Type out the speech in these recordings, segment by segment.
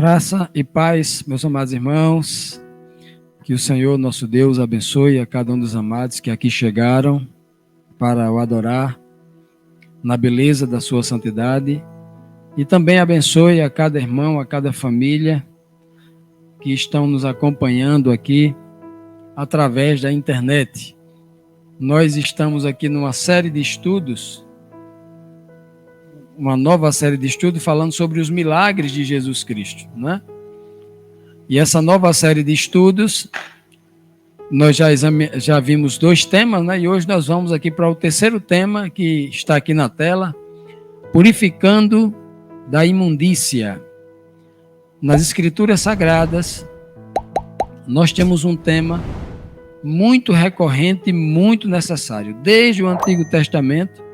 Graça e paz, meus amados irmãos, que o Senhor, nosso Deus, abençoe a cada um dos amados que aqui chegaram para o adorar na beleza da sua santidade e também abençoe a cada irmão, a cada família que estão nos acompanhando aqui através da internet. Nós estamos aqui numa série de estudos, uma nova série de estudos falando sobre os milagres de Jesus Cristo, né? E essa nova série de estudos, nós já vimos 2 temas, né? E hoje nós vamos aqui para o terceiro tema que está aqui na tela, purificando da imundícia. Nas Escrituras Sagradas, nós temos um tema muito recorrente e muito necessário. Desde o Antigo Testamento,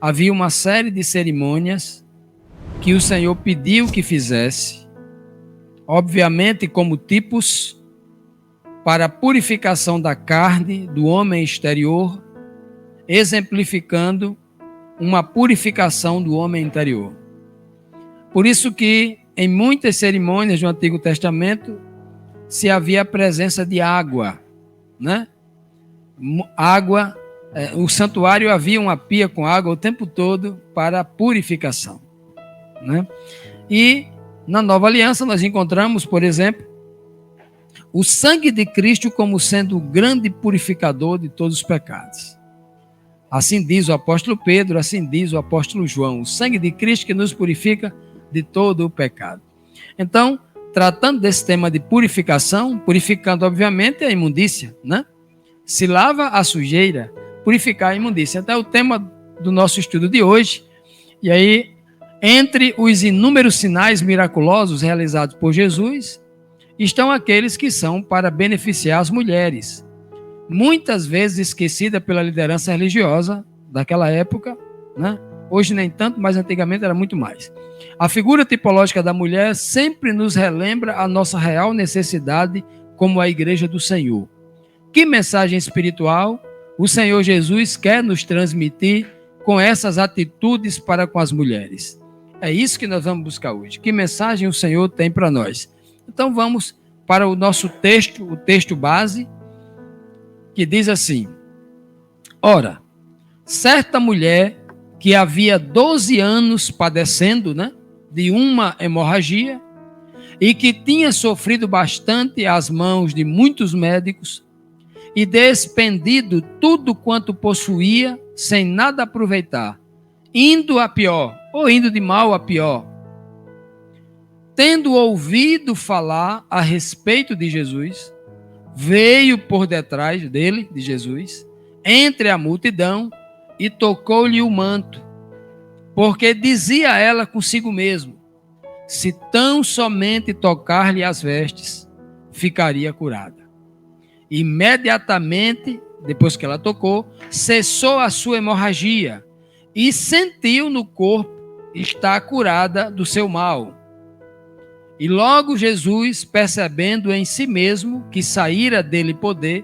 havia uma série de cerimônias que o Senhor pediu que fizesse, obviamente como tipos para a purificação da carne do homem exterior, exemplificando uma purificação do homem interior. Por isso que em muitas cerimônias do Antigo Testamento se havia a presença de água, né? Água, o santuário havia uma pia com água o tempo todo para a purificação, né? E na Nova Aliança nós encontramos, por exemplo, o sangue de Cristo como sendo o grande purificador de todos os pecados. Assim diz o apóstolo Pedro, assim diz o apóstolo João, o sangue de Cristo que nos purifica de todo o pecado. Então, tratando desse tema de purificação, purificando obviamente a imundícia, né? Se lava a sujeira, purificar a imundícia. Então é o tema do nosso estudo de hoje. E aí, entre os inúmeros sinais miraculosos realizados por Jesus, estão aqueles que são para beneficiar as mulheres, muitas vezes esquecida pela liderança religiosa daquela época, né? Hoje nem tanto, mas antigamente era muito mais. A figura tipológica da mulher sempre nos relembra a nossa real necessidade como a igreja do Senhor. Que mensagem espiritual o Senhor Jesus quer nos transmitir com essas atitudes para com as mulheres? É isso que nós vamos buscar hoje. Que mensagem o Senhor tem para nós? Então vamos para o nosso texto, o texto base, que diz assim: Ora, certa mulher que havia 12 anos padecendo, né, de uma hemorragia e que tinha sofrido bastante às mãos de muitos médicos e despendido tudo quanto possuía sem nada aproveitar, indo a pior, ou indo de mal a pior, tendo ouvido falar a respeito de Jesus, veio por detrás dele, de Jesus, entre a multidão e tocou-lhe o manto, porque dizia ela consigo mesmo: se tão somente tocar-lhe as vestes, ficaria curada. Imediatamente, depois que ela tocou, cessou a sua hemorragia e sentiu no corpo estar curada do seu mal. E logo Jesus, percebendo em si mesmo que saíra dele poder,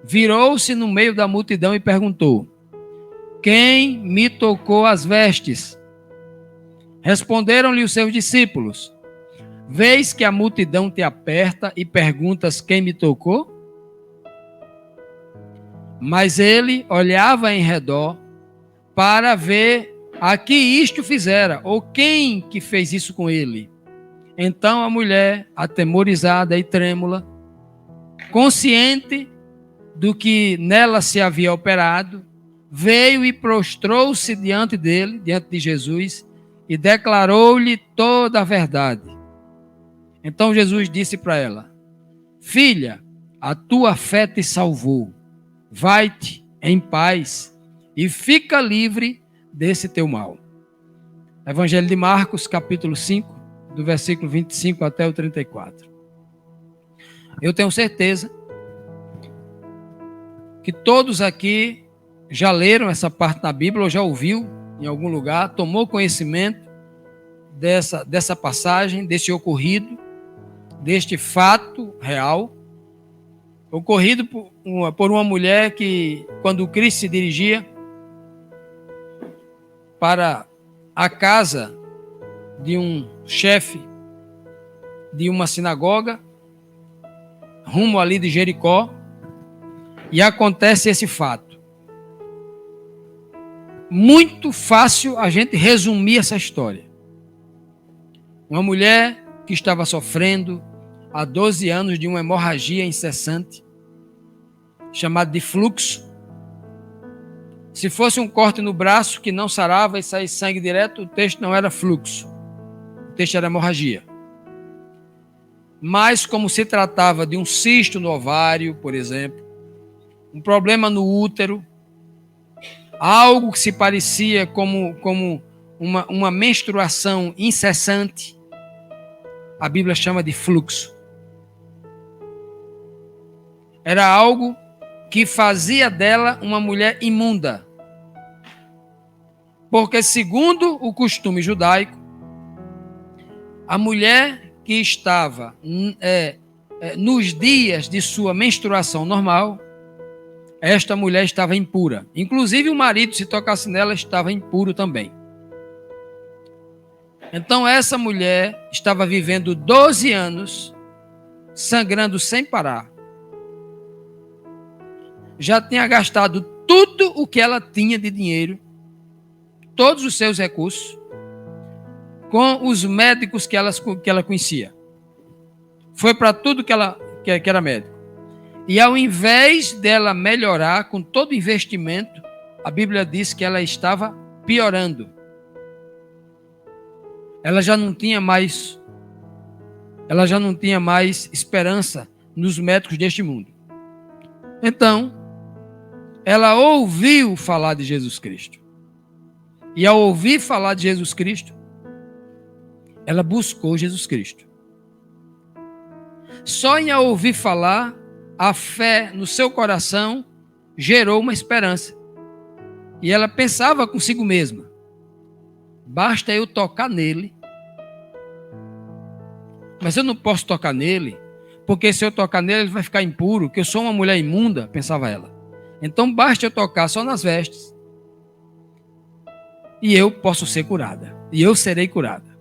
virou-se no meio da multidão e perguntou: quem me tocou as vestes? Responderam-lhe os seus discípulos: vês que a multidão te aperta e perguntas quem me tocou? Mas ele olhava em redor para ver a que isto fizera, ou quem que fez isso com ele. Então a mulher, atemorizada e trêmula, consciente do que nela se havia operado, veio e prostrou-se diante dele, diante de Jesus, e declarou-lhe toda a verdade. Então Jesus disse para ela: filha, a tua fé te salvou. Vai-te em paz e fica livre desse teu mal. Evangelho de Marcos, capítulo 5, do versículo 25 até o 34. Eu tenho certeza que todos aqui já leram essa parte da Bíblia, ou já ouviu em algum lugar, tomou conhecimento dessa passagem, desse ocorrido, deste fato real, ocorrido por uma mulher que, quando Cristo se dirigia para a casa de um chefe de uma sinagoga, rumo ali de Jericó, e acontece esse fato. Muito fácil a gente resumir essa história. Uma mulher que estava sofrendo há 12 anos de uma hemorragia incessante, chamada de fluxo. Se fosse um corte no braço que não sarava e saísse sangue direto, o texto não era fluxo. O texto era hemorragia. Mas como se tratava de um cisto no ovário, por exemplo, um problema no útero, algo que se parecia como uma menstruação incessante, a Bíblia chama de fluxo. Era algo que fazia dela uma mulher imunda. Porque, segundo o costume judaico, a mulher que estava nos dias de sua menstruação normal, esta mulher estava impura. Inclusive o marido, se tocasse nela, estava impuro também. Então essa mulher estava vivendo 12 anos, sangrando sem parar. Já tinha gastado tudo o que ela tinha de dinheiro, todos os seus recursos, com os médicos que ela conhecia. Foi para tudo que era médico. E ao invés dela melhorar com todo o investimento, a Bíblia diz que ela estava piorando. Ela já não tinha mais esperança nos médicos deste mundo. Então, ela ouviu falar de Jesus Cristo. E ao ouvir falar de Jesus Cristo, ela buscou Jesus Cristo. Só em ouvir falar, a fé no seu coração gerou uma esperança. E ela pensava consigo mesma: basta eu tocar nele. Mas eu não posso tocar nele, porque se eu tocar nele, ele vai ficar impuro, que eu sou uma mulher imunda, pensava ela. Então basta eu tocar só nas vestes, e eu posso ser curada, e eu serei curada.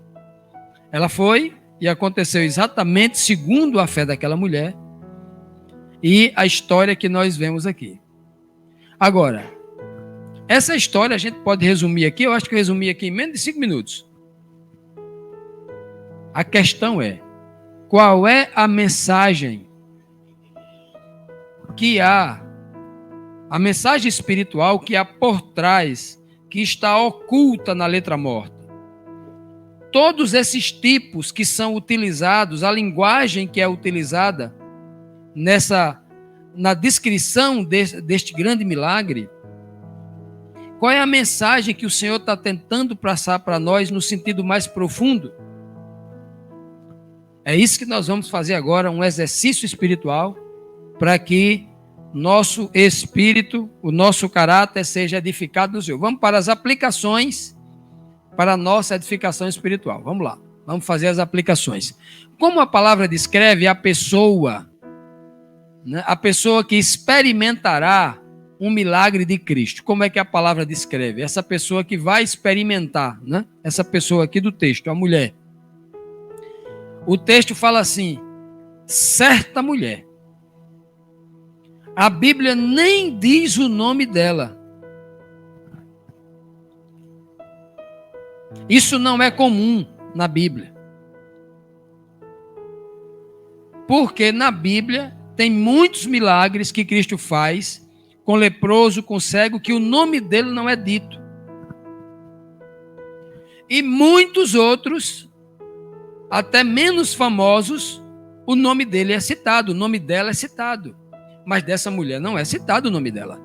Ela foi, e aconteceu exatamente segundo a fé daquela mulher, e a história que nós vemos aqui. Agora, essa história a gente pode resumir aqui, eu acho que eu resumi aqui em menos de 5 minutos. A questão é, qual é a mensagem que há, a mensagem espiritual que há por trás, que está oculta na letra morta? Todos esses tipos que são utilizados, a linguagem que é utilizada na descrição deste grande milagre, qual é a mensagem que o Senhor está tentando passar para nós no sentido mais profundo? É isso que nós vamos fazer agora, um exercício espiritual, para que nosso espírito, o nosso caráter seja edificado no Senhor. Vamos para as aplicações para a nossa edificação espiritual. Vamos lá, vamos fazer as aplicações. Como a palavra descreve a pessoa, né, a pessoa que experimentará um milagre de Cristo. Como é que a palavra descreve? Essa pessoa que vai experimentar, né? Essa pessoa aqui do texto, a mulher. O texto fala assim: certa mulher. A Bíblia nem diz o nome dela. Isso não é comum na Bíblia. Porque na Bíblia tem muitos milagres que Cristo faz com leproso, com cego, que o nome dele não é dito. E muitos outros, até menos famosos, o nome dele é citado, o nome dela é citado. Mas dessa mulher não é citado o nome dela.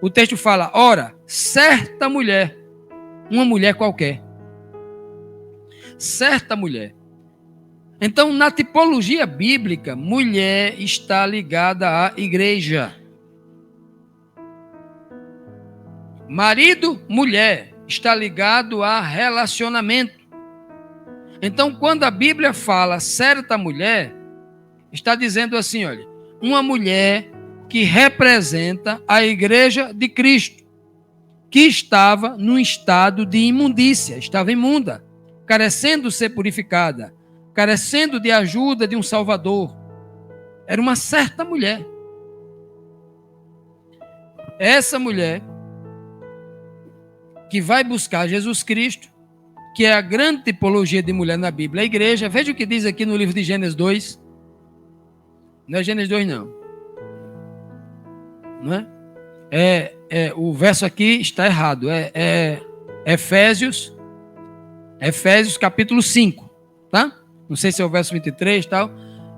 O texto fala: ora, certa mulher, uma mulher qualquer. Certa mulher. Então, na tipologia bíblica, mulher está ligada à igreja. Marido, mulher, está ligado a relacionamento. Então, quando a Bíblia fala certa mulher, está dizendo assim, olha, uma mulher que representa a igreja de Cristo, que estava num estado de imundícia, estava imunda, carecendo de ser purificada, carecendo de ajuda de um Salvador. Era uma certa mulher. Essa mulher que vai buscar Jesus Cristo, que é a grande tipologia de mulher na Bíblia, a igreja. Veja o que diz aqui no livro de Gênesis 2. Não é Gênesis 2, não. Não é? O verso aqui está errado. É Efésios capítulo 5. Tá? Não sei se é o verso 23 e tal.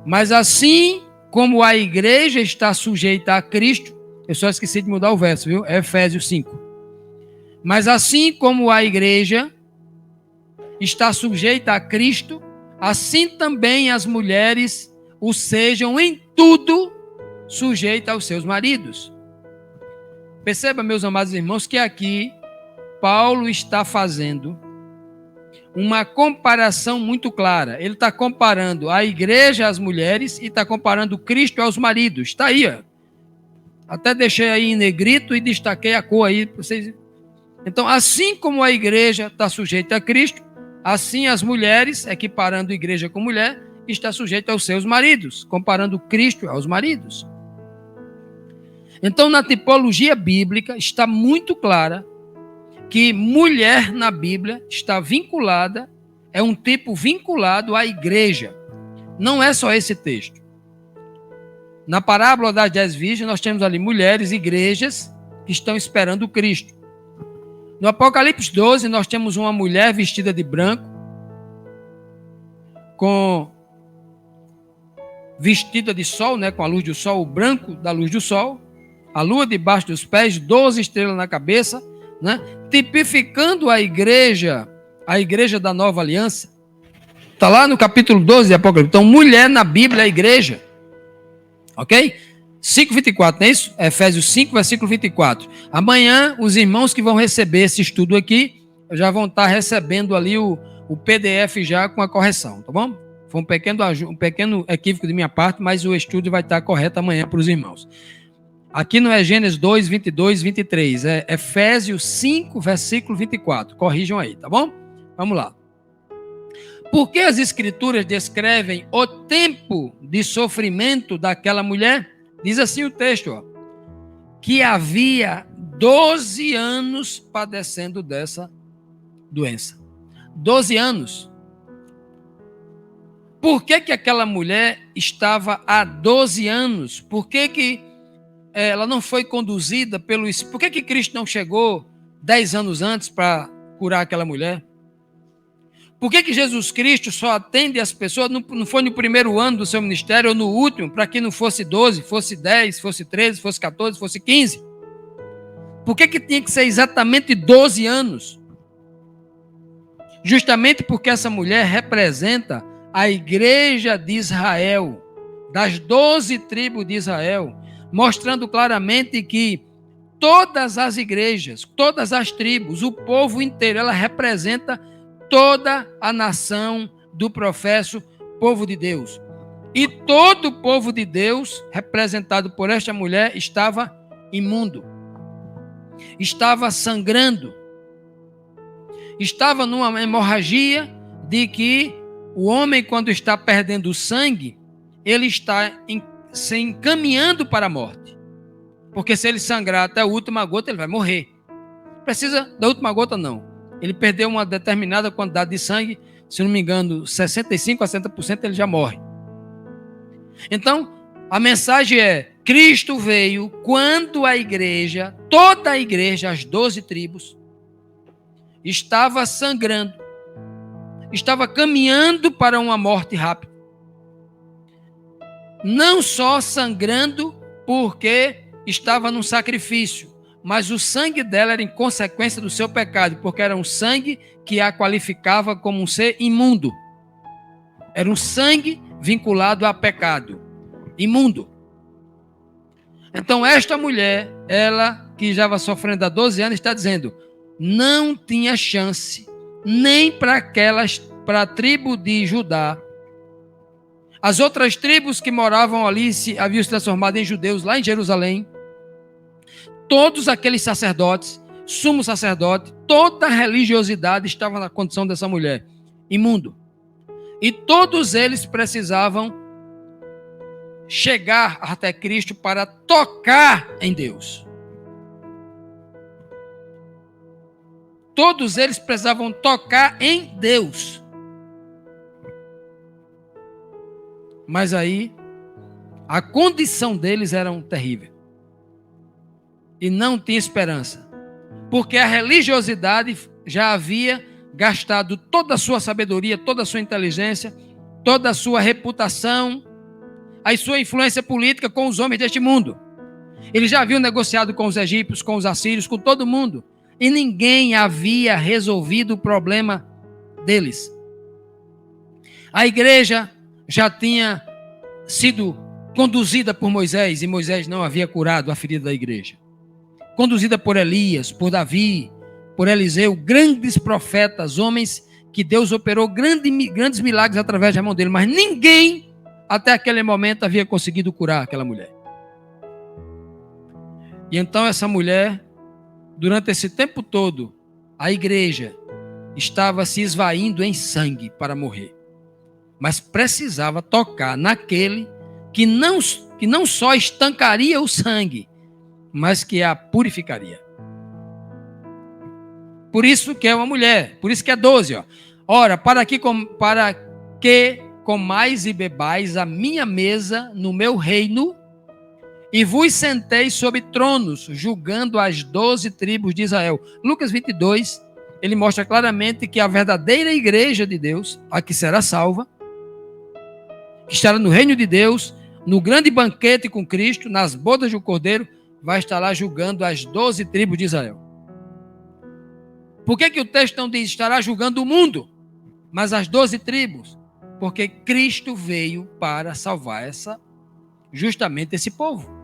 Mas assim como a igreja está sujeita a Cristo, eu só esqueci de mudar o verso, viu? É Efésios 5. Mas assim como a igreja está sujeita a Cristo, assim também as mulheres o sejam em tudo sujeitas aos seus maridos. Perceba, meus amados irmãos, que aqui Paulo está fazendo uma comparação muito clara. Ele está comparando a igreja às mulheres e está comparando Cristo aos maridos. Está aí, ó. Até deixei aí em negrito e destaquei a cor aí para vocês. Então, assim como a igreja está sujeita a Cristo, assim as mulheres, equiparando igreja com mulher, está sujeita aos seus maridos, comparando Cristo aos maridos. Então, na tipologia bíblica, está muito clara que mulher na Bíblia está vinculada, é um tipo vinculado à igreja. Não é só esse texto. Na parábola das 10 virgens, nós temos ali mulheres, igrejas, que estão esperando Cristo. No Apocalipse 12, nós temos uma mulher vestida de branco, vestida de sol, né, com a luz do sol, o branco da luz do sol, a lua debaixo dos pés, 12 estrelas na cabeça, né, tipificando a igreja da nova aliança. Está lá no capítulo 12 de Apocalipse. Então, mulher na Bíblia é a igreja. Ok? 5:24, não é isso? Efésios 5, versículo 24. Amanhã, os irmãos que vão receber esse estudo aqui, já vão estar recebendo ali o PDF já com a correção, tá bom? Foi um pequeno equívoco de minha parte, mas o estudo vai estar correto amanhã para os irmãos. Aqui não é Gênesis 2, 22, 23, é Efésios 5, versículo 24. Corrijam aí, tá bom? Vamos lá. Por que as escrituras descrevem o tempo de sofrimento daquela mulher? Diz assim o texto, ó, que havia 12 anos padecendo dessa doença. 12 anos. Por que aquela mulher estava há 12 anos? Por que ela não foi conduzida pelo Espírito? Por que Cristo não chegou 10 anos antes para curar aquela mulher? Por que Jesus Cristo só atende as pessoas, não foi no primeiro ano do seu ministério ou no último, para que não fosse 12, fosse 10, fosse 13, fosse 14, fosse 15? Por que tinha que ser exatamente 12 anos? Justamente porque essa mulher representa a igreja de Israel, das 12 tribos de Israel, mostrando claramente que todas as igrejas, todas as tribos, o povo inteiro, ela representa toda a nação do professo povo de Deus. E todo o povo de Deus, representado por esta mulher, estava imundo, estava sangrando, estava numa hemorragia de que o homem, quando está perdendo sangue, ele está se encaminhando para a morte. Porque se ele sangrar até a última gota, ele vai morrer. Precisa da última gota, não. Ele perdeu uma determinada quantidade de sangue, se não me engano, 65% a 60%, ele já morre. Então, a mensagem é: Cristo veio quando a igreja, toda a igreja, as 12 tribos, estava sangrando, estava caminhando para uma morte rápida. Não só sangrando porque estava num sacrifício, mas o sangue dela era em consequência do seu pecado, porque era um sangue que a qualificava como um ser imundo. Era um sangue vinculado a pecado, imundo. Então esta mulher, ela que já estava sofrendo há 12 anos, está dizendo, não tinha chance, nem para a tribo de Judá. As outras tribos que moravam ali haviam se transformado em judeus lá em Jerusalém. Todos aqueles sacerdotes, sumo sacerdote, toda a religiosidade estava na condição dessa mulher, imundo. E todos eles precisavam chegar até Cristo para tocar em Deus. Todos eles precisavam tocar em Deus. Mas aí, a condição deles era terrível. E não tinha esperança. Porque a religiosidade já havia gastado toda a sua sabedoria, toda a sua inteligência, toda a sua reputação, a sua influência política com os homens deste mundo. Eles já haviam negociado com os egípcios, com os assírios, com todo mundo. E ninguém havia resolvido o problema deles. A igreja já tinha sido conduzida por Moisés, e Moisés não havia curado a ferida da igreja. Conduzida por Elias, por Davi, por Eliseu, grandes profetas, homens que Deus operou grandes milagres através da mão dele, mas ninguém até aquele momento havia conseguido curar aquela mulher. E então essa mulher, durante esse tempo todo, a igreja estava se esvaindo em sangue para morrer. Mas precisava tocar naquele que não só estancaria o sangue, mas que a purificaria. Por isso que é uma mulher, por isso que é 12. Ora, para que comais e bebais a minha mesa no meu reino, e vos senteis sobre tronos, julgando as 12 tribos de Israel. Lucas 22, ele mostra claramente que a verdadeira igreja de Deus, a que será salva, que estará no reino de Deus, no grande banquete com Cristo, nas bodas do Cordeiro, vai estar lá julgando as 12 tribos de Israel. Por que o texto não diz estará julgando o mundo, mas as 12 tribos? Porque Cristo veio para salvar justamente esse povo.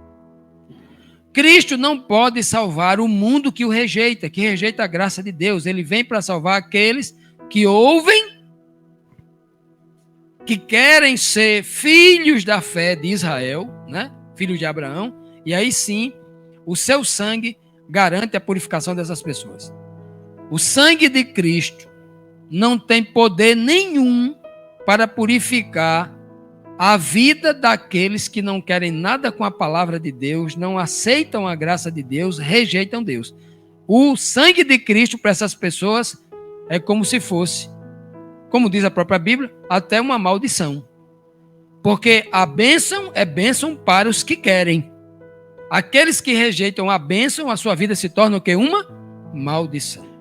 Cristo não pode salvar o mundo que o rejeita, que rejeita a graça de Deus. Ele vem para salvar aqueles que ouvem, que querem ser filhos da fé de Israel, né? Filhos de Abraão, e aí sim, o seu sangue garante a purificação dessas pessoas. O sangue de Cristo não tem poder nenhum para purificar a vida daqueles que não querem nada com a palavra de Deus, não aceitam a graça de Deus, rejeitam Deus. O sangue de Cristo para essas pessoas é como se fosse, como diz a própria Bíblia, até uma maldição. Porque a bênção é bênção para os que querem. Aqueles que rejeitam a bênção, a sua vida se torna o quê? Uma maldição.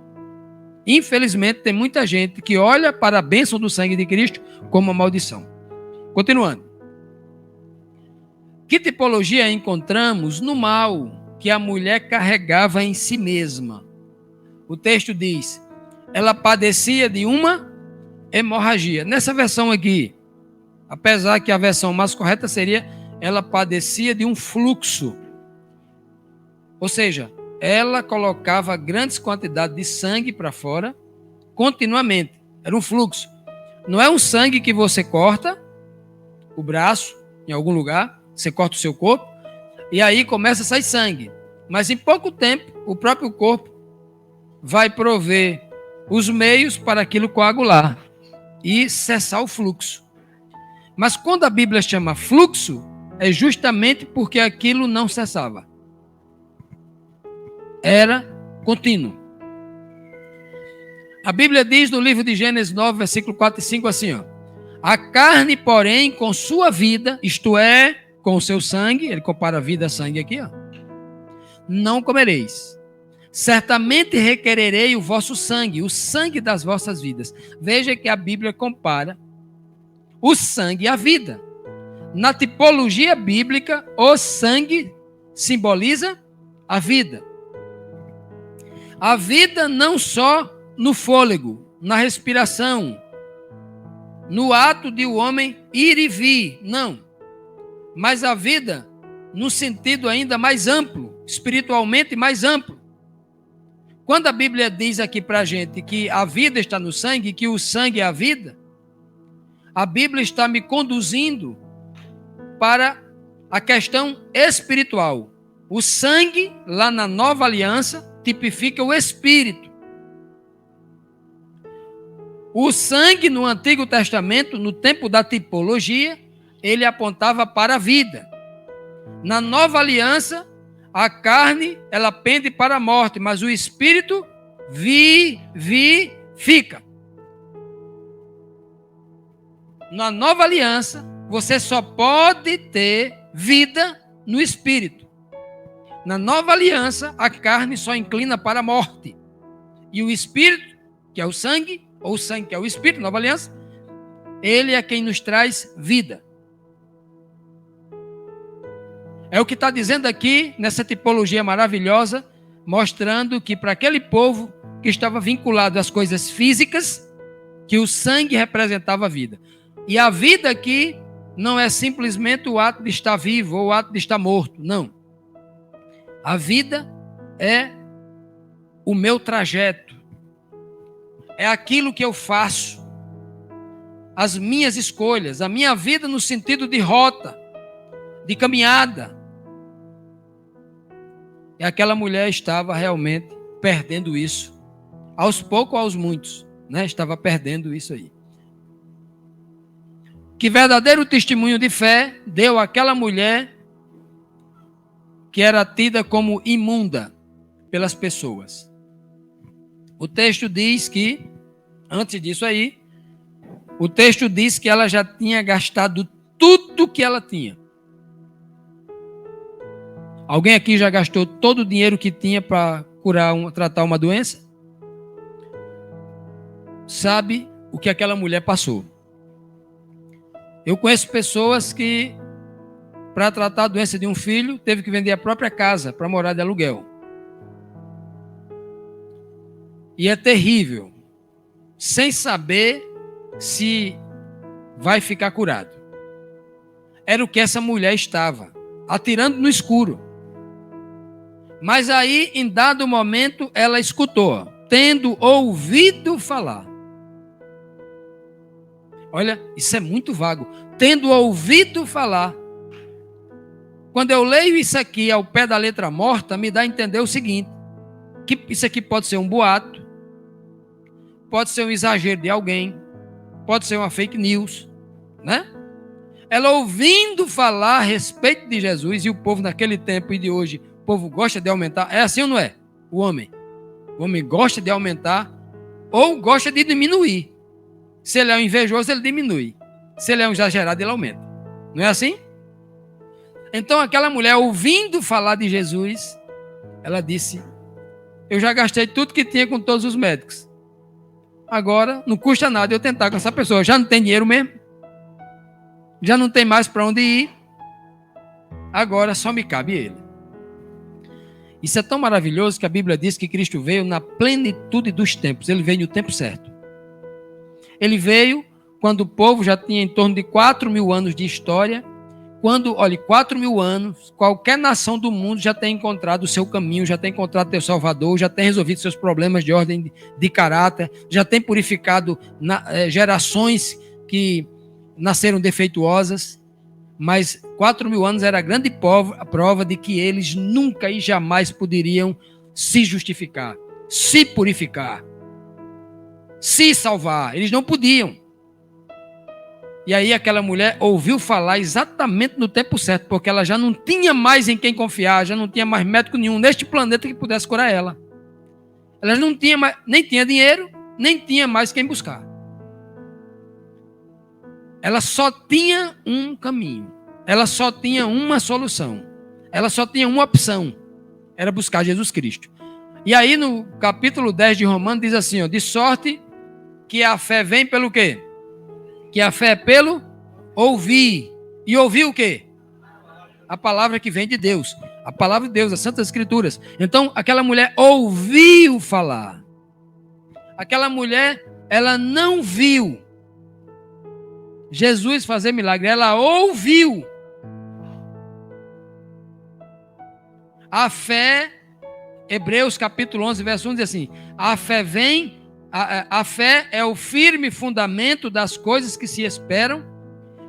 Infelizmente, tem muita gente que olha para a bênção do sangue de Cristo como uma maldição. Continuando. Que tipologia encontramos no mal que a mulher carregava em si mesma? O texto diz, ela padecia de uma hemorragia. Nessa versão aqui, apesar que a versão mais correta seria, ela padecia de um fluxo. Ou seja, ela colocava grandes quantidades de sangue para fora continuamente. Era um fluxo. Não é um sangue que você corta o braço em algum lugar, você corta o seu corpo e aí começa a sair sangue. Mas em pouco tempo, o próprio corpo vai prover os meios para aquilo coagular e cessar o fluxo. Mas quando a Bíblia chama fluxo, é justamente porque aquilo não cessava. Era contínuo. A Bíblia diz no livro de Gênesis 9, versículo 4 e 5 assim, a carne, porém, com sua vida, isto é, com o seu sangue, ele compara vida a sangue aqui, não comereis. Certamente requererei o vosso sangue, o sangue das vossas vidas. Veja que a Bíblia compara o sangue à vida. Na tipologia bíblica, o sangue simboliza a vida. A vida não só no fôlego, na respiração, no ato de o homem ir e vir, não. Mas a vida no sentido ainda mais amplo, espiritualmente mais amplo. Quando a Bíblia diz aqui para a gente que a vida está no sangue, que o sangue é a vida, a Bíblia está me conduzindo para a questão espiritual. O sangue, lá na Nova Aliança, tipifica o Espírito. O sangue no Antigo Testamento, no tempo da tipologia, ele apontava para a vida. Na Nova Aliança, a carne, ela pende para a morte, mas o Espírito vivifica. Na Nova Aliança, você só pode ter vida no Espírito. Na Nova Aliança, a carne só inclina para a morte. E o Espírito, que é o sangue, ou o sangue que é o Espírito, Nova Aliança, ele é quem nos traz vida. É o que está dizendo aqui, nessa tipologia maravilhosa, mostrando que para aquele povo que estava vinculado às coisas físicas, que o sangue representava a vida. E a vida aqui não é simplesmente o ato de estar vivo ou o ato de estar morto, não. A vida é o meu trajeto, é aquilo que eu faço, as minhas escolhas, a minha vida no sentido de rota, de caminhada. E aquela mulher estava realmente perdendo isso, aos poucos ou aos muitos, né? Estava perdendo isso aí. Que verdadeiro testemunho de fé deu aquela mulher que era tida como imunda pelas pessoas. O texto diz que, antes disso aí, o texto diz que ela já tinha gastado tudo que ela tinha. Alguém aqui já gastou todo o dinheiro que tinha para tratar uma doença? Sabe o que aquela mulher passou? Eu conheço pessoas que, para tratar a doença de um filho, teve que vender a própria casa para morar de aluguel. E é terrível, sem saber se vai ficar curado. Era o que essa mulher estava, atirando no escuro. Mas aí, em dado momento, ela escutou, tendo ouvido falar. Olha, isso é muito vago. Tendo ouvido falar. Quando eu leio isso aqui ao pé da letra morta, me dá a entender o seguinte, que isso aqui pode ser um boato, pode ser um exagero de alguém, pode ser uma fake news, né? Ela ouvindo falar a respeito de Jesus, e o povo naquele tempo e de hoje, o povo gosta de aumentar, é assim ou não é? O homem gosta de aumentar ou gosta de diminuir. Se ele é um invejoso, ele diminui. Se ele é um exagerado, ele aumenta. Não é assim? Então aquela mulher, ouvindo falar de Jesus, ela disse, eu já gastei tudo que tinha com todos os médicos. Agora, não custa nada eu tentar com essa pessoa. Já não tem dinheiro mesmo. Já não tem mais para onde ir. Agora só me cabe ele. Isso é tão maravilhoso que a Bíblia diz que Cristo veio na plenitude dos tempos. Ele veio no tempo certo. Ele veio quando o povo já tinha em torno de 4.000 anos de história. Quando, olha, 4.000 anos, qualquer nação do mundo já tem encontrado o seu caminho, já tem encontrado seu Salvador, já tem resolvido seus problemas de ordem de caráter, já tem purificado gerações que nasceram defeituosas. Mas 4.000 anos era a grande prova de que eles nunca e jamais poderiam se justificar, se purificar, se salvar. Eles não podiam. E aí aquela mulher ouviu falar exatamente no tempo certo, porque ela já não tinha mais em quem confiar, já não tinha mais médico nenhum neste planeta que pudesse curar ela. Ela não tinha mais, nem tinha dinheiro, nem tinha mais quem buscar. Ela só tinha um caminho, ela só tinha uma solução, ela só tinha uma opção, era buscar Jesus Cristo. E aí no capítulo 10 de Romanos diz assim, ó, de sorte que a fé vem pelo quê? Que a fé é pelo ouvir. E ouvir o quê? A palavra que vem de Deus. A palavra de Deus, as Santas Escrituras. Então, aquela mulher ouviu falar. Aquela mulher, ela não viu Jesus fazer milagre. Ela ouviu. A fé, Hebreus capítulo 11, verso 1 diz assim, a fé vem... A fé é o firme fundamento das coisas que se esperam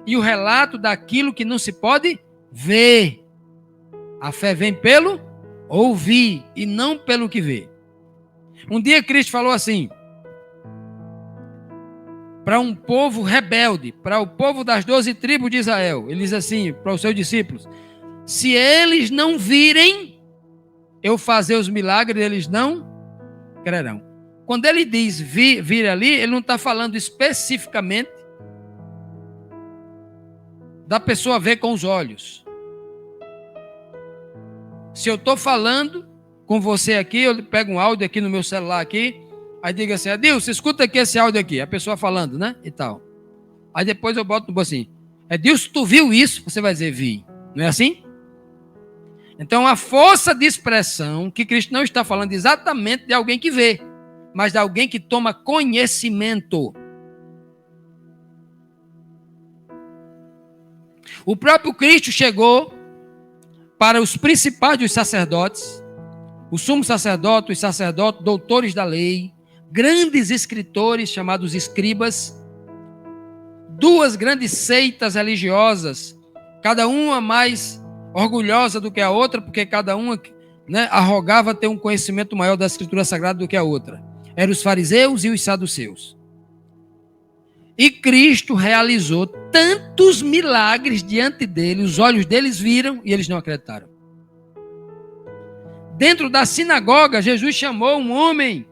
e o relato daquilo que não se pode ver. A fé vem pelo ouvir e não pelo que vê. Um dia Cristo falou assim, para um povo rebelde, para o povo das 12 tribos de Israel. Ele diz assim para os seus discípulos: se eles não virem eu fazer os milagres, eles não crerão. Quando ele diz vir ali, ele não está falando especificamente da pessoa ver com os olhos. Se eu estou falando com você aqui, eu pego um áudio aqui no meu celular aqui, aí diga assim: Adilson, escuta aqui esse áudio aqui, a pessoa falando, né, e tal. Aí depois eu boto no bolso assim: Adilson, tu viu isso? Você vai dizer: vi. Não é assim? Então a força de expressão que Cristo não está falando exatamente de alguém que vê, mas de alguém que toma conhecimento. O próprio Cristo chegou para os principais dos sacerdotes, o sumo sacerdote, os sacerdotes, doutores da lei, grandes escritores chamados escribas, duas grandes seitas religiosas, cada uma mais orgulhosa do que a outra, porque cada uma, né, arrogava ter um conhecimento maior da Escritura Sagrada do que a outra. Eram os fariseus e os saduceus. E Cristo realizou tantos milagres diante dele, os olhos deles viram e eles não acreditaram. Dentro da sinagoga, Jesus chamou um homem,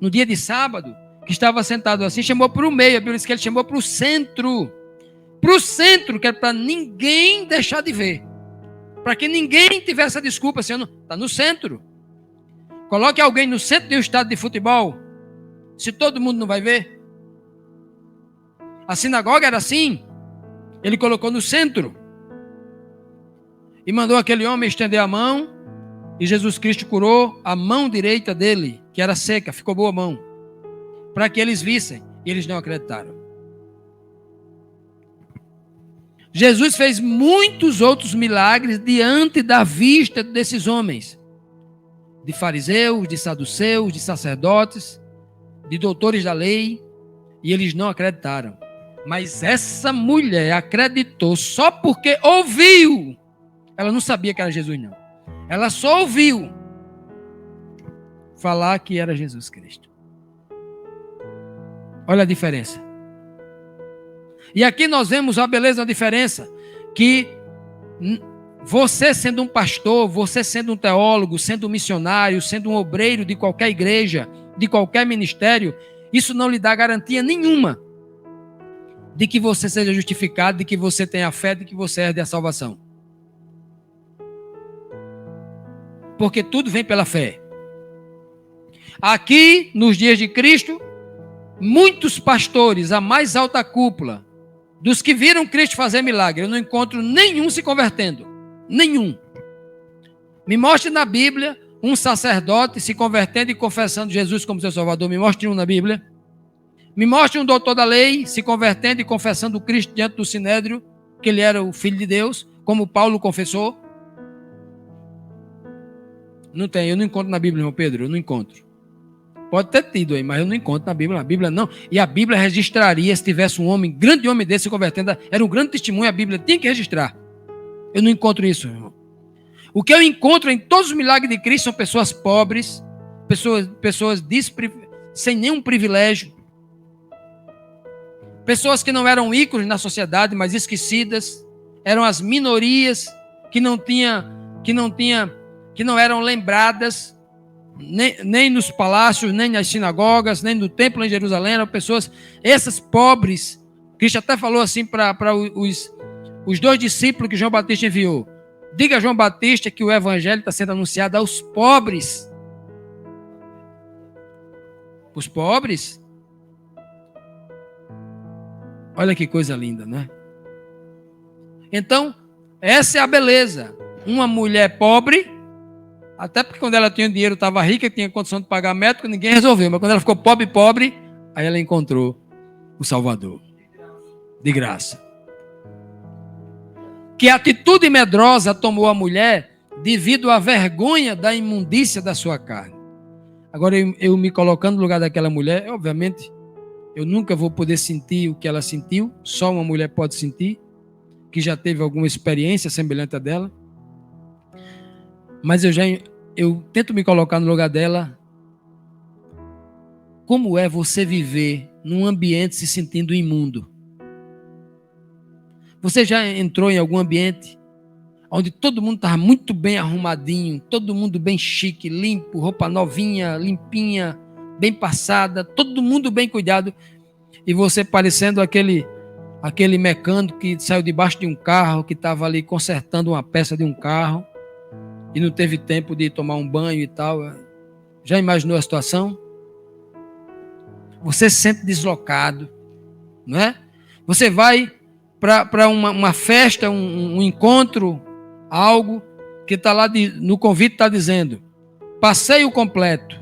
no dia de sábado, que estava sentado assim, chamou para o meio, a Bíblia diz que ele chamou para o centro. Para o centro, que é para ninguém deixar de ver. Para que ninguém tivesse a desculpa, assim, está no centro. Coloque alguém no centro de um estádio de futebol, se todo mundo não vai ver. A sinagoga era assim. Ele colocou no centro. E mandou aquele homem estender a mão. E Jesus Cristo curou a mão direita dele, que era seca, ficou boa a mão. Para que eles vissem. E eles não acreditaram. Jesus fez muitos outros milagres diante da vista desses homens. De fariseus, de saduceus, de sacerdotes, de doutores da lei. E eles não acreditaram. Mas essa mulher acreditou só porque ouviu. Ela não sabia que era Jesus, não. Ela só ouviu falar que era Jesus Cristo. Olha a diferença. E aqui nós vemos a beleza da diferença. Que você sendo um pastor, você sendo um teólogo, sendo um missionário, sendo um obreiro de qualquer igreja, de qualquer ministério, isso não lhe dá garantia nenhuma de que você seja justificado, de que você tenha fé, de que você herde a salvação. Porque tudo vem pela fé. Aqui, nos dias de Cristo, muitos pastores, a mais alta cúpula, dos que viram Cristo fazer milagre, eu não encontro nenhum se convertendo. Nenhum. Me mostre na Bíblia um sacerdote se convertendo e confessando Jesus como seu Salvador. Me mostre um na Bíblia. Me mostre um doutor da lei se convertendo e confessando Cristo diante do Sinédrio, que ele era o Filho de Deus, como Paulo confessou. Não tem, eu não encontro na Bíblia, irmão Pedro, eu não encontro. Pode ter tido aí, mas eu não encontro na Bíblia não. E a Bíblia registraria se tivesse um homem, grande homem desse se convertendo, era um grande testemunho, a Bíblia tinha que registrar. Eu não encontro isso, irmão. O que eu encontro em todos os milagres de Cristo são pessoas pobres, pessoas sem nenhum privilégio, pessoas que não eram ícones na sociedade, mas esquecidas, eram as minorias que não eram lembradas, nem nos palácios, nem nas sinagogas, nem no templo em Jerusalém, eram pessoas, essas pobres. Cristo até falou assim para os 2 discípulos que João Batista enviou: diga a João Batista que o evangelho está sendo anunciado aos pobres. Os pobres. Olha que coisa linda, né? Então, essa é a beleza. Uma mulher pobre, até porque quando ela tinha dinheiro, estava rica, tinha condição de pagar médico, ninguém resolveu. Mas quando ela ficou pobre, aí ela encontrou o Salvador. De graça. Que atitude medrosa tomou a mulher devido à vergonha da imundícia da sua carne. Agora, eu me colocando no lugar daquela mulher, obviamente, eu nunca vou poder sentir o que ela sentiu, só uma mulher pode sentir, que já teve alguma experiência semelhante a dela. Mas eu tento me colocar no lugar dela. Como é você viver num ambiente se sentindo imundo? Você já entrou em algum ambiente onde todo mundo estava muito bem arrumadinho, todo mundo bem chique, limpo, roupa novinha, limpinha, bem passada, todo mundo bem cuidado, e você parecendo aquele mecânico que saiu debaixo de um carro, que estava ali consertando uma peça de um carro e não teve tempo de tomar um banho e tal? Já imaginou a situação? Você se sente deslocado, não é? Você vai para uma festa, um encontro, algo que está lá no convite, está dizendo passeio completo,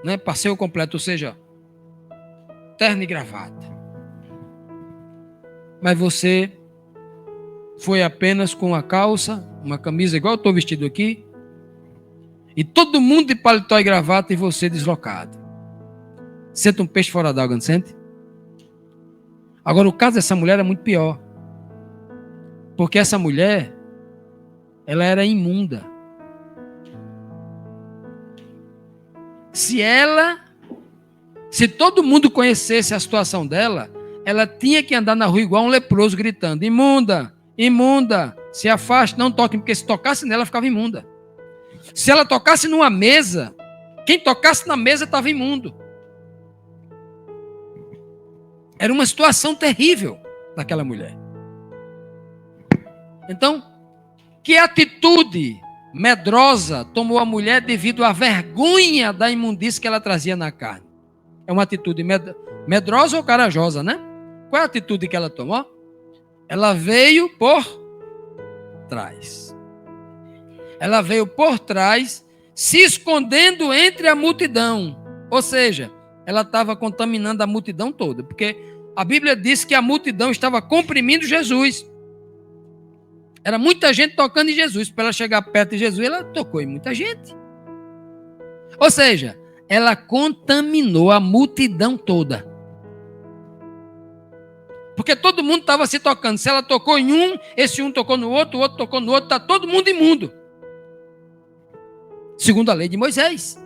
né? Passeio completo, ou seja, terno e gravata. Mas você foi apenas com uma calça, uma camisa igual eu estou vestido aqui, e todo mundo de paletó e gravata e você deslocado. Sente um peixe fora d'água, não sente? Agora, o caso dessa mulher é muito pior. Porque essa mulher, ela era imunda. Se todo mundo conhecesse a situação dela, ela tinha que andar na rua igual um leproso, gritando: imunda, imunda, se afaste, não toque, porque se tocasse nela, ficava imunda. Se ela tocasse numa mesa, quem tocasse na mesa estava imundo. Era uma situação terrível daquela mulher. Então, que atitude medrosa tomou a mulher devido à vergonha da imundície que ela trazia na carne? É uma atitude medrosa ou corajosa, né? Qual é a atitude que ela tomou? Ela veio por trás. Ela veio por trás, se escondendo entre a multidão. Ou seja, ela estava contaminando a multidão toda, porque a Bíblia diz que a multidão estava comprimindo Jesus. Era muita gente tocando em Jesus. Para ela chegar perto de Jesus, ela tocou em muita gente. Ou seja, ela contaminou a multidão toda. Porque todo mundo estava se tocando. Se ela tocou em um, esse um tocou no outro, o outro tocou no outro, está todo mundo imundo. Segundo a lei de Moisés.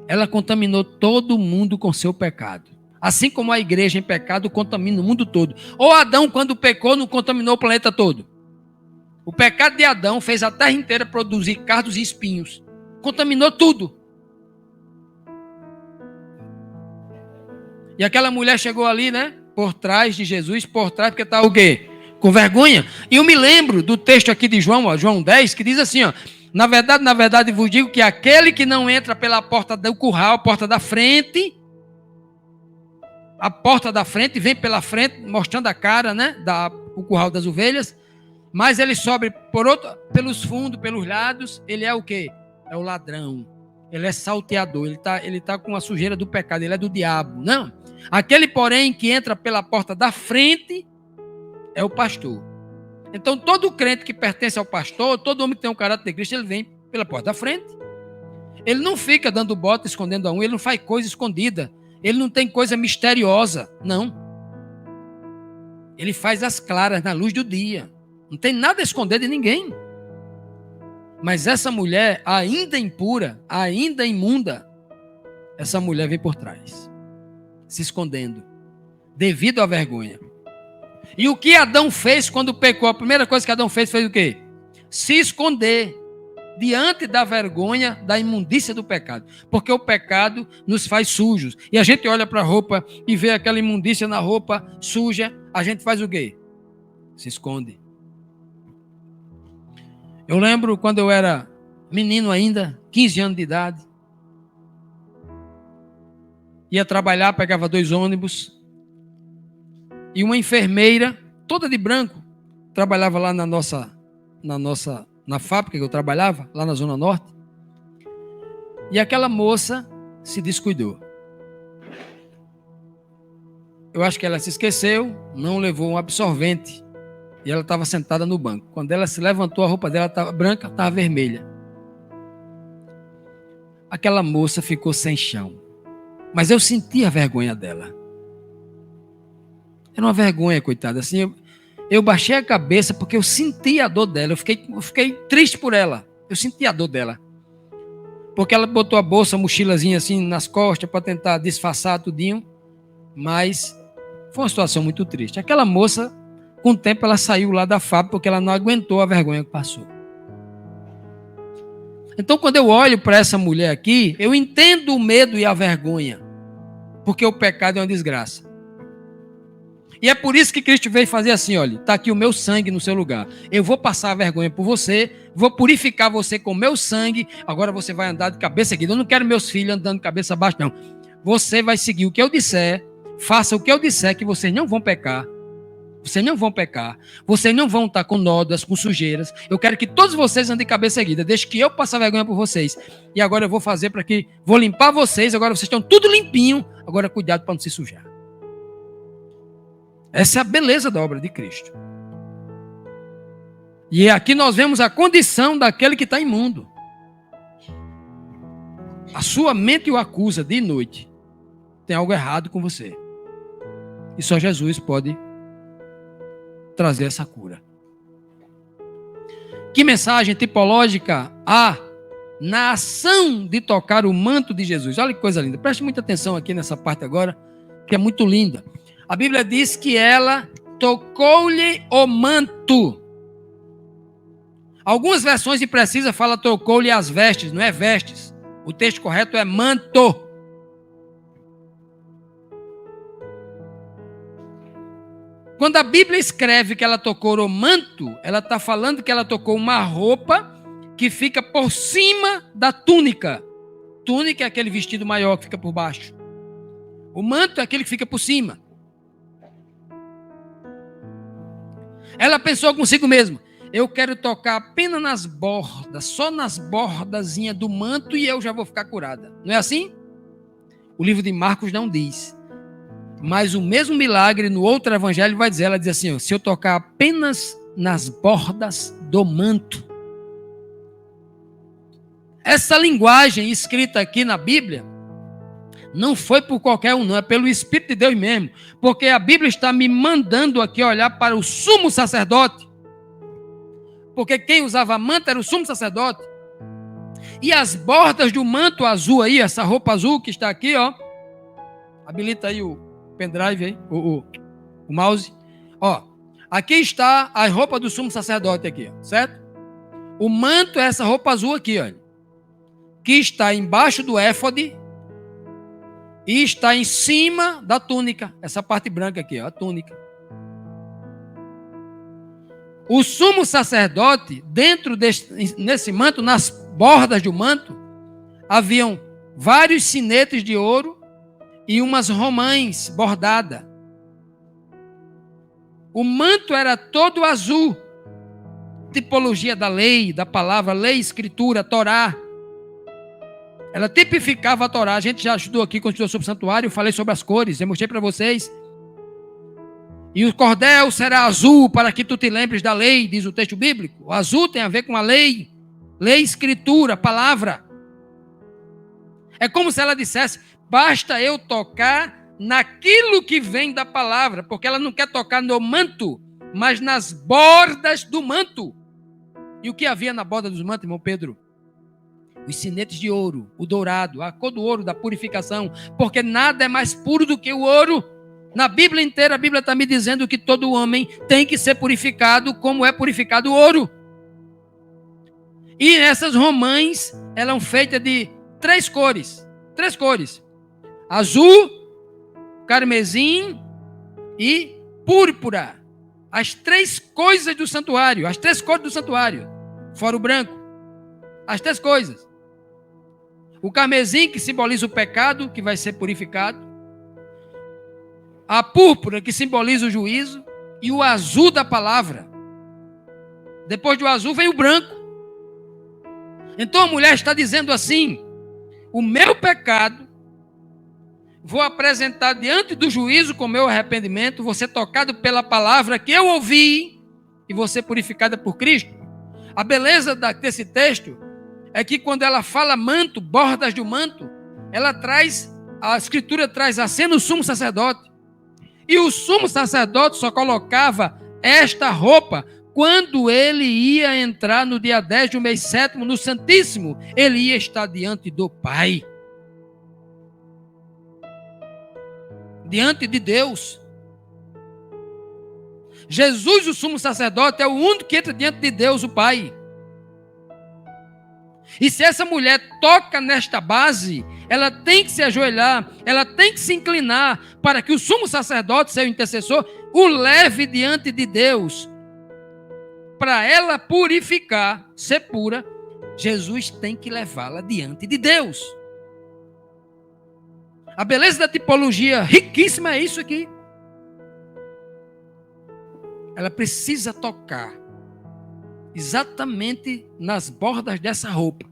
Ela contaminou todo mundo com seu pecado. Assim como a igreja em pecado contamina o mundo todo. Ou Adão, quando pecou, não contaminou o planeta todo. O pecado de Adão fez a terra inteira produzir cardos e espinhos. Contaminou tudo. E aquela mulher chegou ali, né? Por trás de Jesus, por trás, porque está o quê? Com vergonha. E eu me lembro do texto aqui de João, ó, João 10, que diz assim, ó: na verdade, vos digo que aquele que não entra pela porta do curral, a porta da frente, vem pela frente, mostrando a cara, né? O curral das ovelhas, mas ele sobe pelos fundos, pelos lados, ele é o quê? É o ladrão. Ele é salteador, ele tá com a sujeira do pecado, ele é do diabo. Não. Aquele, porém, que entra pela porta da frente é o pastor. Então, todo crente que pertence ao pastor, todo homem que tem um caráter de Cristo, ele vem pela porta da frente. Ele não fica dando bota, escondendo a um, ele não faz coisa escondida. Ele não tem coisa misteriosa, não. Ele faz as claras na luz do dia. Não tem nada a esconder de ninguém. Mas essa mulher, ainda impura, ainda imunda, essa mulher vem por trás, se escondendo, devido à vergonha. E o que Adão fez quando pecou? A primeira coisa que Adão fez foi o quê? Se esconder diante da vergonha, da imundícia do pecado. Porque o pecado nos faz sujos. E a gente olha para a roupa e vê aquela imundícia na roupa suja, a gente faz o quê? Se esconde. Eu lembro quando eu era menino ainda, 15 anos de idade. Ia trabalhar, pegava 2 ônibus. E uma enfermeira, toda de branco, trabalhava lá na fábrica que eu trabalhava, lá na Zona Norte. E aquela moça se descuidou. Eu acho que ela se esqueceu, não levou um absorvente. E ela estava sentada no banco. Quando ela se levantou, a roupa dela estava branca, estava vermelha. Aquela moça ficou sem chão. Mas eu senti a vergonha dela. Era uma vergonha, coitada. Assim, eu baixei a cabeça porque eu senti a dor dela. Eu fiquei triste por ela. Eu senti a dor dela. porque ela botou a bolsa, a mochilazinha assim nas costas para tentar disfarçar tudinho, mas foi uma situação muito triste. Aquela moça, com o tempo, ela saiu lá da fábrica porque ela não aguentou a vergonha que passou. Então, quando eu olho para essa mulher aqui, eu entendo o medo e a vergonha, porque o pecado é uma desgraça. E é por isso que Cristo veio fazer assim, olha, está aqui o meu sangue no seu lugar. Eu vou passar a vergonha por você, vou purificar você com o meu sangue, agora você vai andar de cabeça erguida. Eu não quero meus filhos andando de cabeça baixa, não. Você vai seguir o que eu disser, faça o que eu disser, que vocês não vão pecar. Vocês não vão pecar. Vocês não vão estar com nódoas, com sujeiras. Eu quero que todos vocês andem de cabeça erguida. Deixe que eu passe a vergonha por vocês. E agora eu vou fazer para que... Vou limpar vocês. Agora vocês estão tudo limpinho. Agora cuidado para não se sujar. Essa é a beleza da obra de Cristo. E aqui nós vemos a condição daquele que está imundo. A sua mente o acusa de noite. Tem algo errado com você. E só Jesus pode trazer essa cura. Que mensagem tipológica há na ação de tocar o manto de Jesus? Olha que coisa linda. Preste muita atenção aqui nessa parte agora, que é muito linda. A Bíblia diz que ela tocou-lhe o manto. Algumas versões imprecisas falam tocou-lhe as vestes, não é vestes. O texto correto é manto. Quando a Bíblia escreve que ela tocou o manto, ela está falando que ela tocou uma roupa que fica por cima da túnica. Túnica é aquele vestido maior que fica por baixo. O manto é aquele que fica por cima. Ela pensou consigo mesma, eu quero tocar apenas nas bordas, só nas bordazinhas do manto e eu já vou ficar curada. Não é assim? O livro de Marcos não diz. Mas o mesmo milagre no outro evangelho vai dizer, ela diz assim, ó, se eu tocar apenas nas bordas do manto. Essa linguagem escrita aqui na Bíblia não foi por qualquer um, não, é pelo Espírito de Deus mesmo, porque a Bíblia está me mandando aqui olhar para o sumo sacerdote, porque quem usava manto era o sumo sacerdote, e as bordas do manto azul aí, essa roupa azul que está aqui, ó, habilita aí o pendrive aí, o mouse, ó, aqui está a roupa do sumo sacerdote aqui, ó, certo? O manto é essa roupa azul aqui, ó, que está embaixo do éfode e está em cima da túnica, essa parte branca aqui, ó, a túnica. O sumo sacerdote, nesse manto, nas bordas do manto, haviam vários sinetes de ouro e umas romãs bordadas. O manto era todo azul, tipologia da lei, da palavra, lei, escritura, Torá. Ela tipificava a Torá. A gente já estudou aqui, quando estudou sobre o santuário, eu falei sobre as cores, eu mostrei para vocês. E o cordel será azul para que tu te lembres da lei, diz o texto bíblico. O azul tem a ver com a lei, escritura, palavra. É como se ela dissesse, basta eu tocar naquilo que vem da palavra, porque ela não quer tocar no manto, mas nas bordas do manto. E o que havia na borda dos mantos, irmão Pedro? Os sinetes de ouro, o dourado, a cor do ouro da purificação, porque nada é mais puro do que o ouro. Na Bíblia inteira, a Bíblia está me dizendo que todo homem tem que ser purificado como é purificado o ouro. E essas romãs eram feitas de três cores. Azul, carmesim e púrpura. As três coisas do santuário, as três cores do santuário, fora o branco. As três coisas. O carmesim, que simboliza o pecado, que vai ser purificado. A púrpura, que simboliza o juízo. E o azul da palavra. Depois do azul vem o branco. Então a mulher está dizendo assim, o meu pecado, vou apresentar diante do juízo com meu arrependimento, vou ser tocado pela palavra que eu ouvi e vou ser purificada por Cristo. A beleza desse texto é que quando ela fala manto, bordas do manto, a escritura traz a cena o sumo sacerdote. E o sumo sacerdote só colocava esta roupa quando ele ia entrar no dia 10 do mês 7º no Santíssimo, ele ia estar diante do Pai. Diante de Deus. Jesus, o sumo sacerdote, é o único que entra diante de Deus, o Pai. E se essa mulher toca nesta base, ela tem que se ajoelhar, ela tem que se inclinar para que o sumo sacerdote, seu intercessor, o leve diante de Deus. Para ela purificar, ser pura, Jesus tem que levá-la diante de Deus. A beleza da tipologia riquíssima é isso aqui. Ela precisa tocar exatamente nas bordas dessa roupa,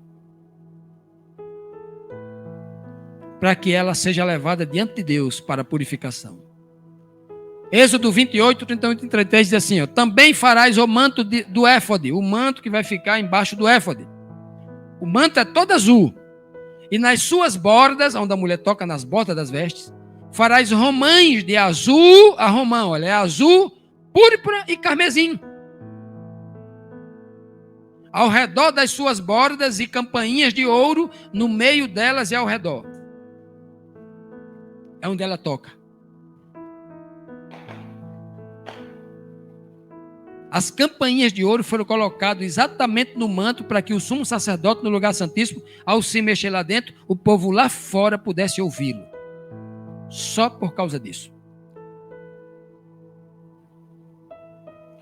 para que ela seja levada diante de Deus para a purificação. Êxodo 28, 31 e 33 diz assim, ó, também farás o manto do éfode, o manto que vai ficar embaixo do éfode. O manto é todo azul. E nas suas bordas, onde a mulher toca nas bordas das vestes, farás romães de azul a romã. Olha, é azul, púrpura e carmesim. Ao redor das suas bordas e campainhas de ouro, no meio delas e ao redor. É onde ela toca. As campainhas de ouro foram colocadas exatamente no manto para que o sumo sacerdote no lugar santíssimo, ao se mexer lá dentro, o povo lá fora pudesse ouvi-lo. Só por causa disso.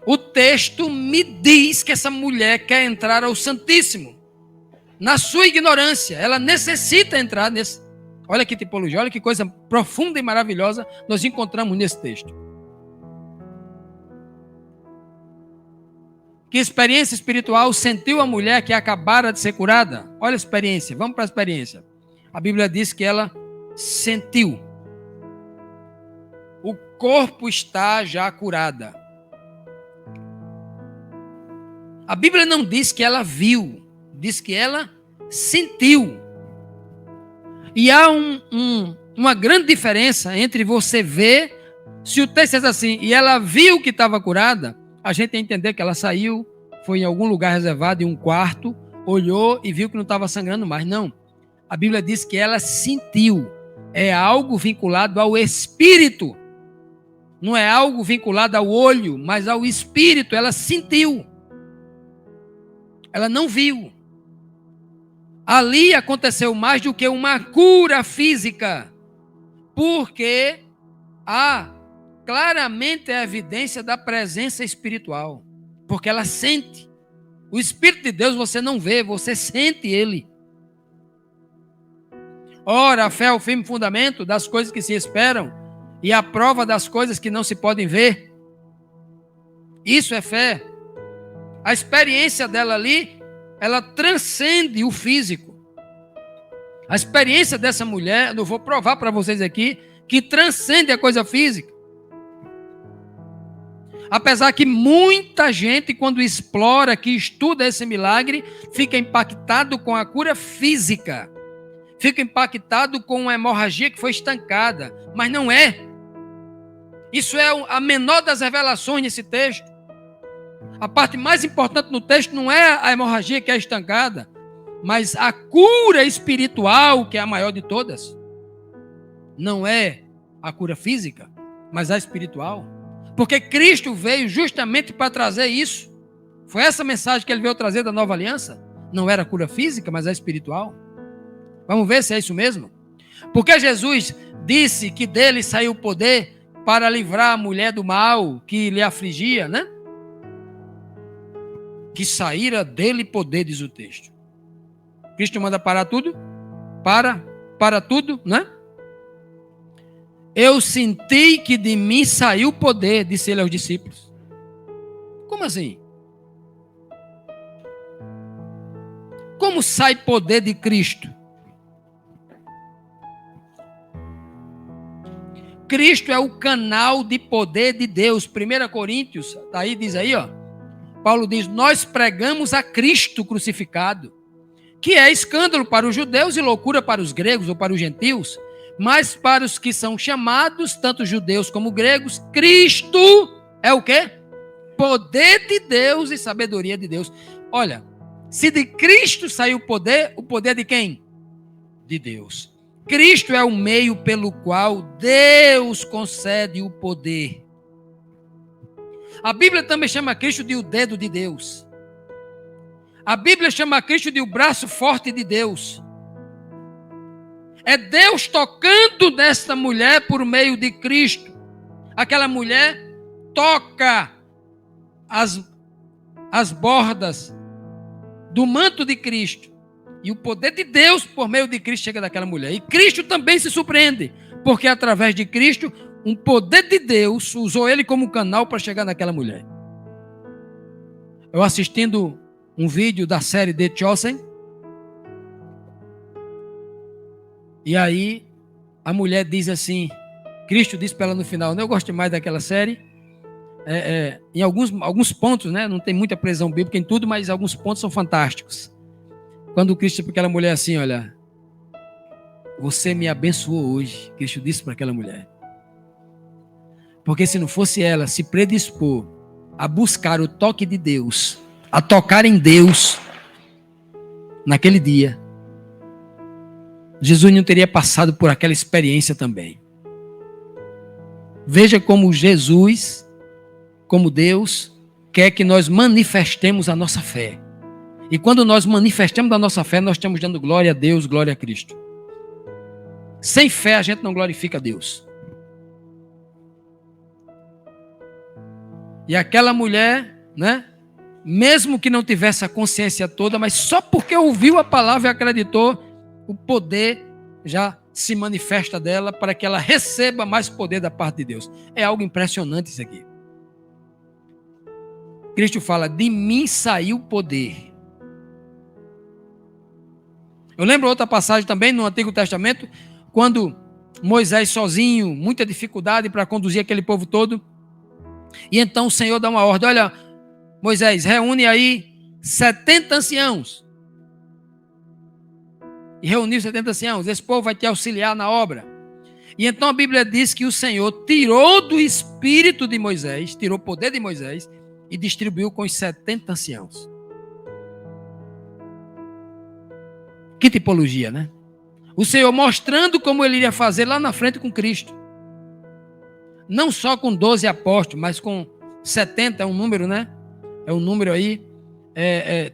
O texto me diz que essa mulher quer entrar ao Santíssimo. Na sua ignorância, ela necessita entrar nesse. Olha que tipologia, olha que coisa profunda e maravilhosa nós encontramos nesse texto. Que experiência espiritual sentiu a mulher que acabara de ser curada? Olha a experiência, vamos para a experiência. A Bíblia diz que ela sentiu. O corpo está já curada. A Bíblia não diz que ela viu, diz que ela sentiu. E há uma grande diferença entre você ver, se o texto diz assim, e ela viu que estava curada, a gente tem que entender que ela saiu, foi em algum lugar reservado, em um quarto, olhou e viu que não estava sangrando mais. Não. A Bíblia diz que ela sentiu. É algo vinculado ao espírito. Não é algo vinculado ao olho, mas ao espírito. Ela sentiu. Ela não viu. Ali aconteceu mais do que uma cura física. Porque há claramente a evidência da presença espiritual. Porque ela sente. O Espírito de Deus você não vê, você sente ele. Ora, a fé é o firme fundamento das coisas que se esperam e a prova das coisas que não se podem ver. Isso é fé. A experiência dela ali, ela transcende o físico. A experiência dessa mulher, eu vou provar para vocês aqui, que transcende a coisa física. Apesar que muita gente, quando explora, que estuda esse milagre, fica impactado com a cura física. Fica impactado com uma hemorragia que foi estancada. Mas não é. Isso é a menor das revelações nesse texto. A parte mais importante no texto não é a hemorragia que é estancada, mas a cura espiritual, que é a maior de todas. Não é a cura física, mas a espiritual. Porque Cristo veio justamente para trazer isso. Foi essa mensagem que ele veio trazer da nova aliança. Não era a cura física, mas a espiritual. Vamos ver se é isso mesmo. Porque Jesus disse que dele saiu o poder para livrar a mulher do mal que lhe afligia, né? Que saíra dele poder, diz o texto. Cristo manda parar tudo? Para tudo, né? Eu senti que de mim saiu o poder, disse ele aos discípulos. Como assim? Como sai poder de Cristo? Cristo é o canal de poder de Deus. 1 Coríntios, aí diz aí, ó. Paulo diz, nós pregamos a Cristo crucificado, que é escândalo para os judeus e loucura para os gregos ou para os gentios. Mas para os que são chamados, tanto judeus como gregos, Cristo é o quê? Poder de Deus e sabedoria de Deus. Olha, se de Cristo saiu o poder é de quem? De Deus. Cristo é o meio pelo qual Deus concede o poder. A Bíblia também chama Cristo de o dedo de Deus. A Bíblia chama Cristo de o braço forte de Deus. É Deus tocando nesta mulher por meio de Cristo. Aquela mulher toca as bordas do manto de Cristo. E o poder de Deus por meio de Cristo chega daquela mulher. E Cristo também se surpreende, porque através de Cristo, um poder de Deus usou ele como canal para chegar naquela mulher. Eu assistindo um vídeo da série The Chosen, e aí a mulher diz assim, Cristo diz para ela no final, eu gosto mais daquela série, em alguns pontos, né? Não tem muita precisão bíblica em tudo, mas alguns pontos são fantásticos. Quando o Cristo disse para aquela mulher assim, olha, você me abençoou hoje, Cristo disse para aquela mulher. Porque se não fosse ela se predispor a buscar o toque de Deus, a tocar em Deus, naquele dia, Jesus não teria passado por aquela experiência também. Veja como Jesus, como Deus, quer que nós manifestemos a nossa fé. E quando nós manifestamos a nossa fé, nós estamos dando glória a Deus, glória a Cristo. Sem fé a gente não glorifica a Deus. E aquela mulher, né, mesmo que não tivesse a consciência toda, mas só porque ouviu a palavra e acreditou, o poder já se manifesta dela para que ela receba mais poder da parte de Deus. É algo impressionante isso aqui. Cristo fala, de mim saiu poder. Eu lembro outra passagem também no Antigo Testamento, quando Moisés sozinho, muita dificuldade para conduzir aquele povo todo, e então o Senhor dá uma ordem, olha, Moisés, reúne aí 70 anciãos. E reuniu 70 anciãos, esse povo vai te auxiliar na obra. E então a Bíblia diz que o Senhor tirou do espírito de Moisés, tirou o poder de Moisés, e distribuiu com os 70 anciãos. Que tipologia, né? O Senhor mostrando como ele iria fazer lá na frente com Cristo. Não só com 12 apóstolos, mas com 70, é um número, né? É um número aí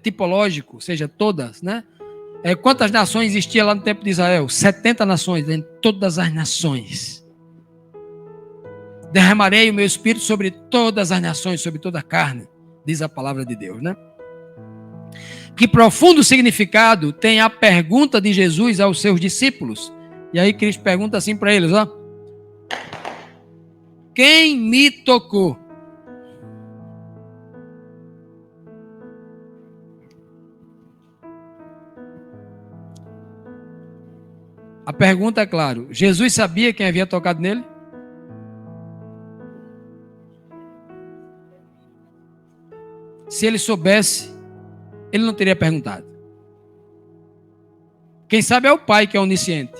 tipológico, ou seja, todas, né? Quantas nações existiam lá no tempo de Israel? 70 nações, em todas as nações. Derramarei o meu espírito sobre todas as nações, sobre toda a carne, diz a palavra de Deus, né? Que profundo significado tem a pergunta de Jesus aos seus discípulos. E aí Cristo pergunta assim para eles, ó. Quem me tocou? A pergunta é claro, Jesus sabia quem havia tocado nele? Se ele soubesse, ele não teria perguntado. Quem sabe é o Pai que é onisciente.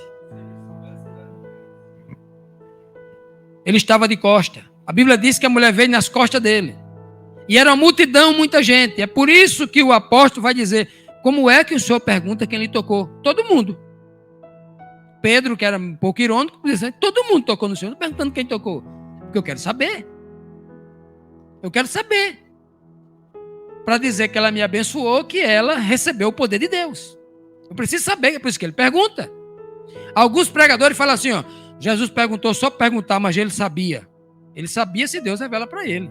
Ele estava de costa. A Bíblia diz que a mulher veio nas costas dele. E era uma multidão, muita gente. É por isso que o apóstolo vai dizer, como é que o Senhor pergunta quem lhe tocou? Todo mundo. Pedro, que era um pouco irônico, dizendo, todo mundo tocou no Senhor, perguntando quem tocou. Porque eu quero saber. Eu quero saber. Para dizer que ela me abençoou, que ela recebeu o poder de Deus. Eu preciso saber, é por isso que ele pergunta. Alguns pregadores falam assim, ó, Jesus perguntou só para perguntar, mas ele sabia. Ele sabia se Deus revela para ele.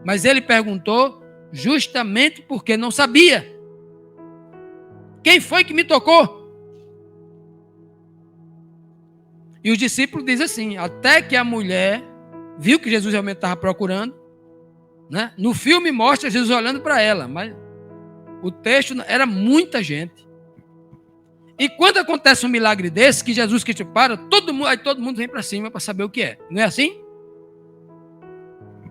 Mas ele perguntou justamente porque não sabia. Quem foi que me tocou? E os discípulos dizem assim, até que a mulher viu que Jesus realmente estava procurando, né? No filme mostra Jesus olhando para ela, mas o texto era muita gente. E quando acontece um milagre desse, que Jesus que te para, aí todo mundo vem para cima para saber o que é. Não é assim?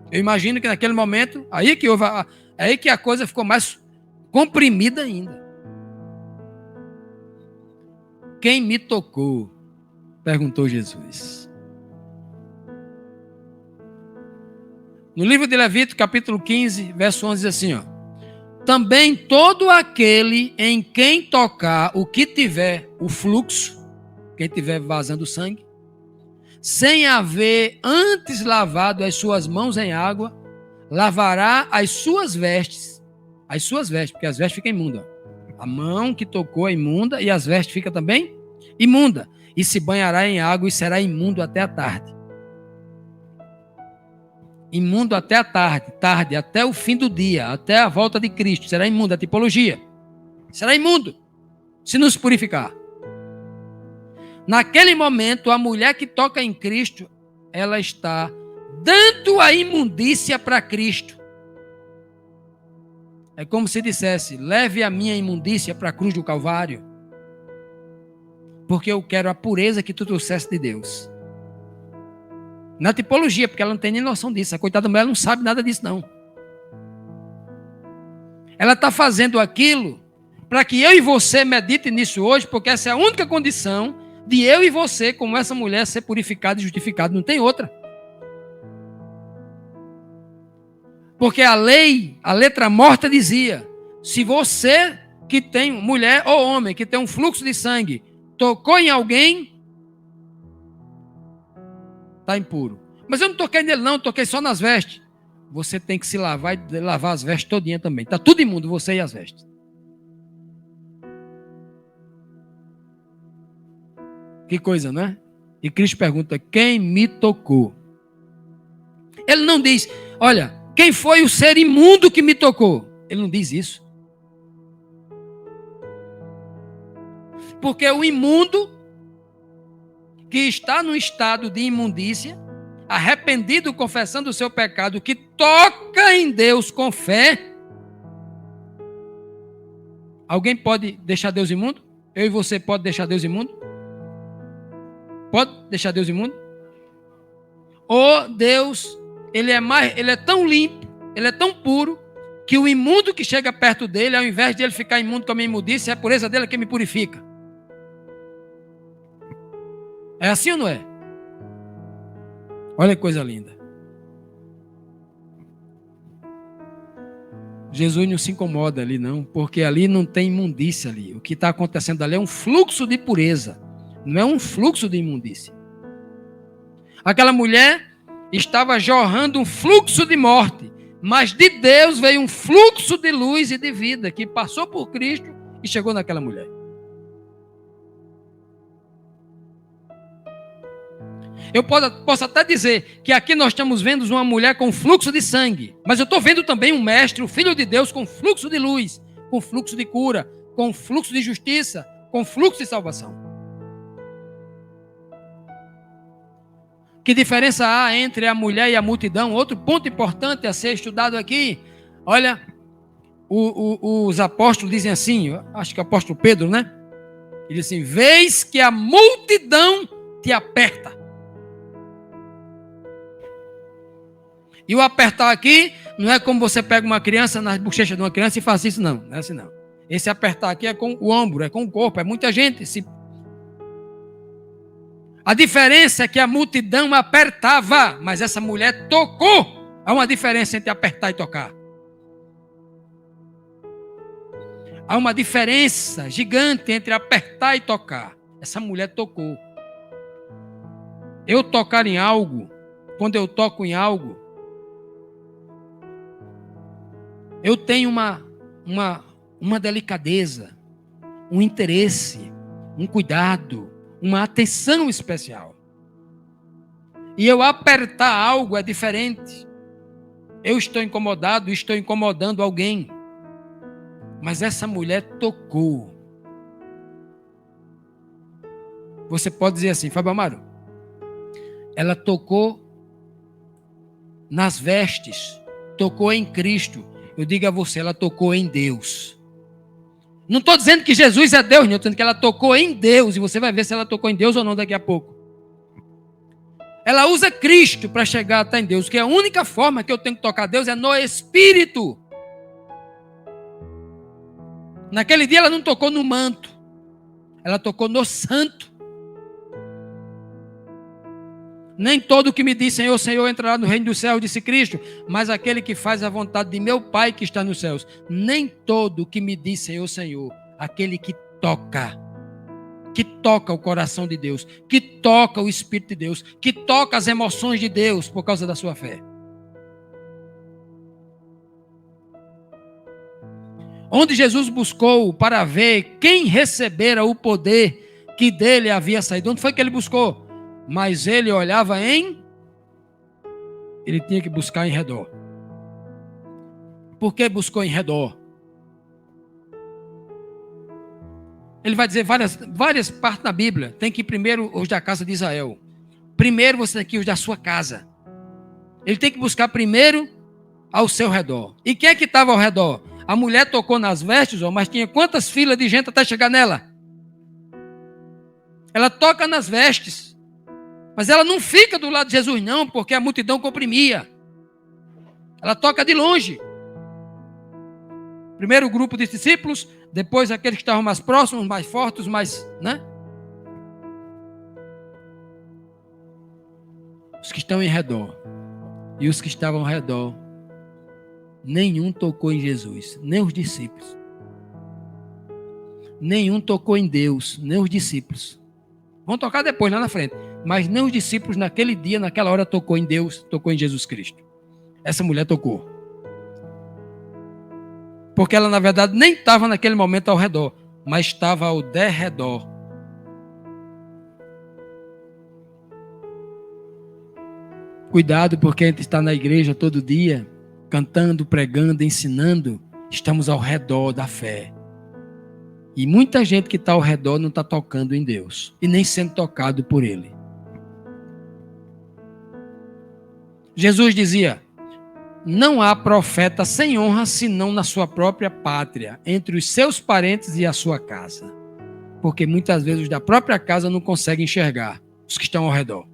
Eu imagino que naquele momento, aí que a coisa ficou mais comprimida ainda. Quem me tocou? Perguntou Jesus. No livro de Levítico, capítulo 15, verso 11, diz assim, ó. Também todo aquele em quem tocar o que tiver o fluxo, quem tiver vazando sangue, sem haver antes lavado as suas mãos em água, lavará as suas vestes, porque as vestes ficam imundas. A mão que tocou é imunda e as vestes ficam também imunda. E se banhará em água e será imundo até a tarde. Imundo até a tarde, até o fim do dia, até a volta de Cristo. Será imundo, a tipologia. Será imundo, se não se purificar. Naquele momento, a mulher que toca em Cristo, ela está dando a imundícia para Cristo. É como se dissesse, leve a minha imundícia para a cruz do Calvário, porque eu quero a pureza que tu trouxeste de Deus. Na tipologia, porque ela não tem nem noção disso. A coitada da mulher não sabe nada disso, não. Ela está fazendo aquilo para que eu e você medite nisso hoje, porque essa é a única condição de eu e você, como essa mulher, ser purificado e justificado. Não tem outra. Porque a lei, a letra morta dizia, se você que tem, mulher ou homem, que tem um fluxo de sangue, tocou em alguém, está impuro. Mas eu não toquei nele não, toquei só nas vestes. Você tem que se lavar e lavar as vestes todinha também. Está tudo imundo, você e as vestes. Que coisa, não é? E Cristo pergunta, quem me tocou? Ele não diz, olha, quem foi o ser imundo que me tocou? Ele não diz isso. Porque o imundo, que está no estado de imundícia, arrependido, confessando o seu pecado, que toca em Deus com fé. Alguém pode deixar Deus imundo? Eu e você pode deixar Deus imundo? Pode deixar Deus imundo? Ou Deus, ele é tão limpo, ele é tão puro, que o imundo que chega perto dele, ao invés de ele ficar imundo com a minha imundícia, é a pureza dele que me purifica. É assim ou não é? Olha que coisa linda. Jesus não se incomoda ali não, porque ali não tem imundícia ali. O que está acontecendo ali é um fluxo de pureza, não é um fluxo de imundícia. Aquela mulher estava jorrando um fluxo de morte, mas de Deus veio um fluxo de luz e de vida, que passou por Cristo e chegou naquela mulher. Eu posso até dizer que aqui nós estamos vendo uma mulher com fluxo de sangue, mas eu estou vendo também um mestre, o Filho de Deus, com fluxo de luz, com fluxo de cura, com fluxo de justiça, com fluxo de salvação. Que diferença há entre a mulher e a multidão? Outro ponto importante a ser estudado aqui. Olha, os apóstolos dizem assim, acho que é o apóstolo Pedro, né? Ele diz assim, vês que a multidão te aperta. E o apertar aqui não é como você pega uma criança nas bochechas de uma criança e faz isso, não. Não é assim, não. Esse apertar aqui é com o ombro, é com o corpo, é muita gente. A diferença é que a multidão apertava, mas essa mulher tocou. Há uma diferença entre apertar e tocar. Há uma diferença gigante entre apertar e tocar. Essa mulher tocou. Eu tocar em algo, quando eu toco em algo, eu tenho uma delicadeza, um interesse, um cuidado, uma atenção especial. E eu apertar algo é diferente. Eu estou incomodado, estou incomodando alguém. Mas essa mulher tocou. Você pode dizer assim, Fábio Amaro, ela tocou nas vestes, tocou em Cristo. Eu digo a você, ela tocou em Deus. Não estou dizendo que Jesus é Deus, não. Estou dizendo que ela tocou em Deus. E você vai ver se ela tocou em Deus ou não daqui a pouco. Ela usa Cristo para chegar até em Deus. Que a única forma que eu tenho que tocar a Deus é no Espírito. Naquele dia ela não tocou no manto. Ela tocou no santo. Nem todo que me diz Senhor, Senhor entrará no reino do céu, disse Cristo, mas aquele que faz a vontade de meu Pai que está nos céus. Nem todo que me diz Senhor, Senhor, aquele que toca o coração de Deus, que toca o Espírito de Deus, que toca as emoções de Deus por causa da sua fé. Onde Jesus buscou para ver quem recebera o poder que dele havia saído. Onde foi que ele buscou? Mas ele olhava ele tinha que buscar em redor. Por que buscou em redor? Ele vai dizer várias partes na Bíblia. Tem que ir primeiro os da casa de Israel. Primeiro você tem que ir os da sua casa. Ele tem que buscar primeiro ao seu redor. E quem é que estava ao redor? A mulher tocou nas vestes, mas tinha quantas filas de gente até chegar nela? Ela toca nas vestes. Mas ela não fica do lado de Jesus, não, porque a multidão comprimia. Ela toca de longe. Primeiro o grupo de discípulos, depois aqueles que estavam mais próximos, mais fortes, mais, né? Os que estão em redor. E os que estavam ao redor, nenhum tocou em Jesus, nem os discípulos. Nenhum tocou em Deus, nem os discípulos. Vão tocar depois, lá na frente. Mas nem os discípulos naquele dia, naquela hora, tocou em Deus, tocou em Jesus Cristo. Essa mulher tocou. Porque ela, na verdade, nem estava naquele momento ao redor, mas estava ao derredor. Cuidado, porque a gente está na igreja todo dia, cantando, pregando, ensinando, estamos ao redor da fé. E muita gente que está ao redor não está tocando em Deus, e nem sendo tocado por Ele. Jesus dizia, não há profeta sem honra, senão na sua própria pátria, entre os seus parentes e a sua casa. Porque muitas vezes os da própria casa não conseguem enxergar os que estão ao redor.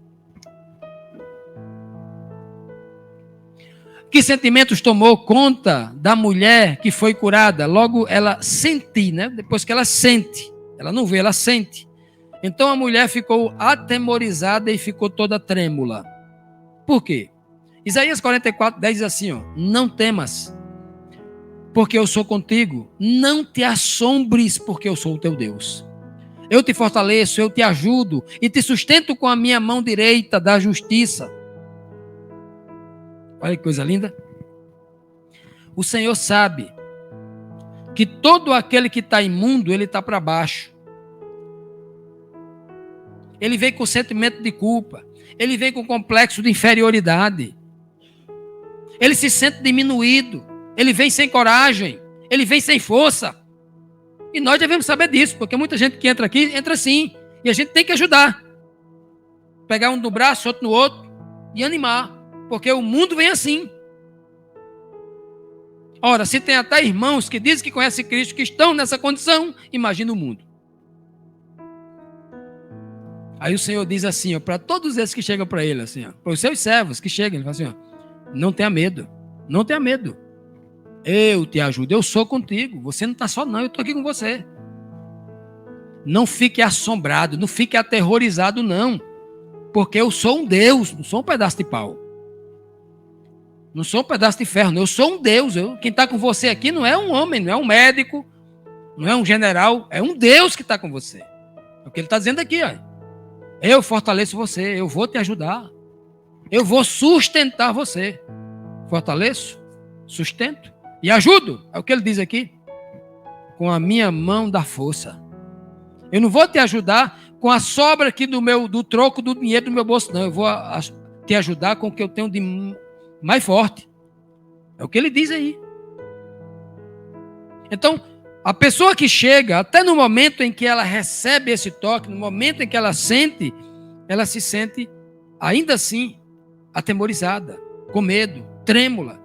Que sentimentos tomou conta da mulher que foi curada? Logo ela sentiu, né? Depois que ela sente, ela não vê, ela sente. Então a mulher ficou atemorizada e ficou toda trêmula. Por quê? Isaías 44, 10 diz assim, não temas, porque eu sou contigo. Não te assombres, porque eu sou o teu Deus. Eu te fortaleço, eu te ajudo e te sustento com a minha mão direita da justiça. Olha que coisa linda. O Senhor sabe que todo aquele que está imundo, ele está para baixo. Ele vem com sentimento de culpa. Ele vem com complexo de inferioridade. Ele se sente diminuído. Ele vem sem coragem. Ele vem sem força. E nós devemos saber disso, porque muita gente que entra aqui, entra assim. E a gente tem que ajudar. Pegar um no braço, outro no outro e animar. Porque o mundo vem assim. Ora, se tem até irmãos que dizem que conhecem Cristo, que estão nessa condição, imagina o mundo. Aí o Senhor diz assim, para todos esses que chegam para Ele, assim, para os seus servos que chegam, Ele fala assim, não tenha medo, não tenha medo. Eu te ajudo, eu sou contigo. Você não está só não, eu estou aqui com você. Não fique assombrado, não fique aterrorizado não. Porque eu sou um Deus, não sou um pedaço de pau. Não sou um pedaço de ferro, não. Eu sou um Deus. Quem está com você aqui não é um homem, não é um médico, não é um general, é um Deus que está com você. É o que ele está dizendo aqui. Ó. Eu fortaleço você, eu vou te ajudar. Eu vou sustentar você. Fortaleço, sustento e ajudo. É o que ele diz aqui. Com a minha mão da força. Eu não vou te ajudar com a sobra aqui do troco do dinheiro do meu bolso, não. Eu vou te ajudar com o que eu tenho de mais forte. É o que ele diz aí. Então, a pessoa que chega, até no momento em que ela recebe esse toque, no momento em que ela se sente, ainda assim, atemorizada, com medo, trêmula,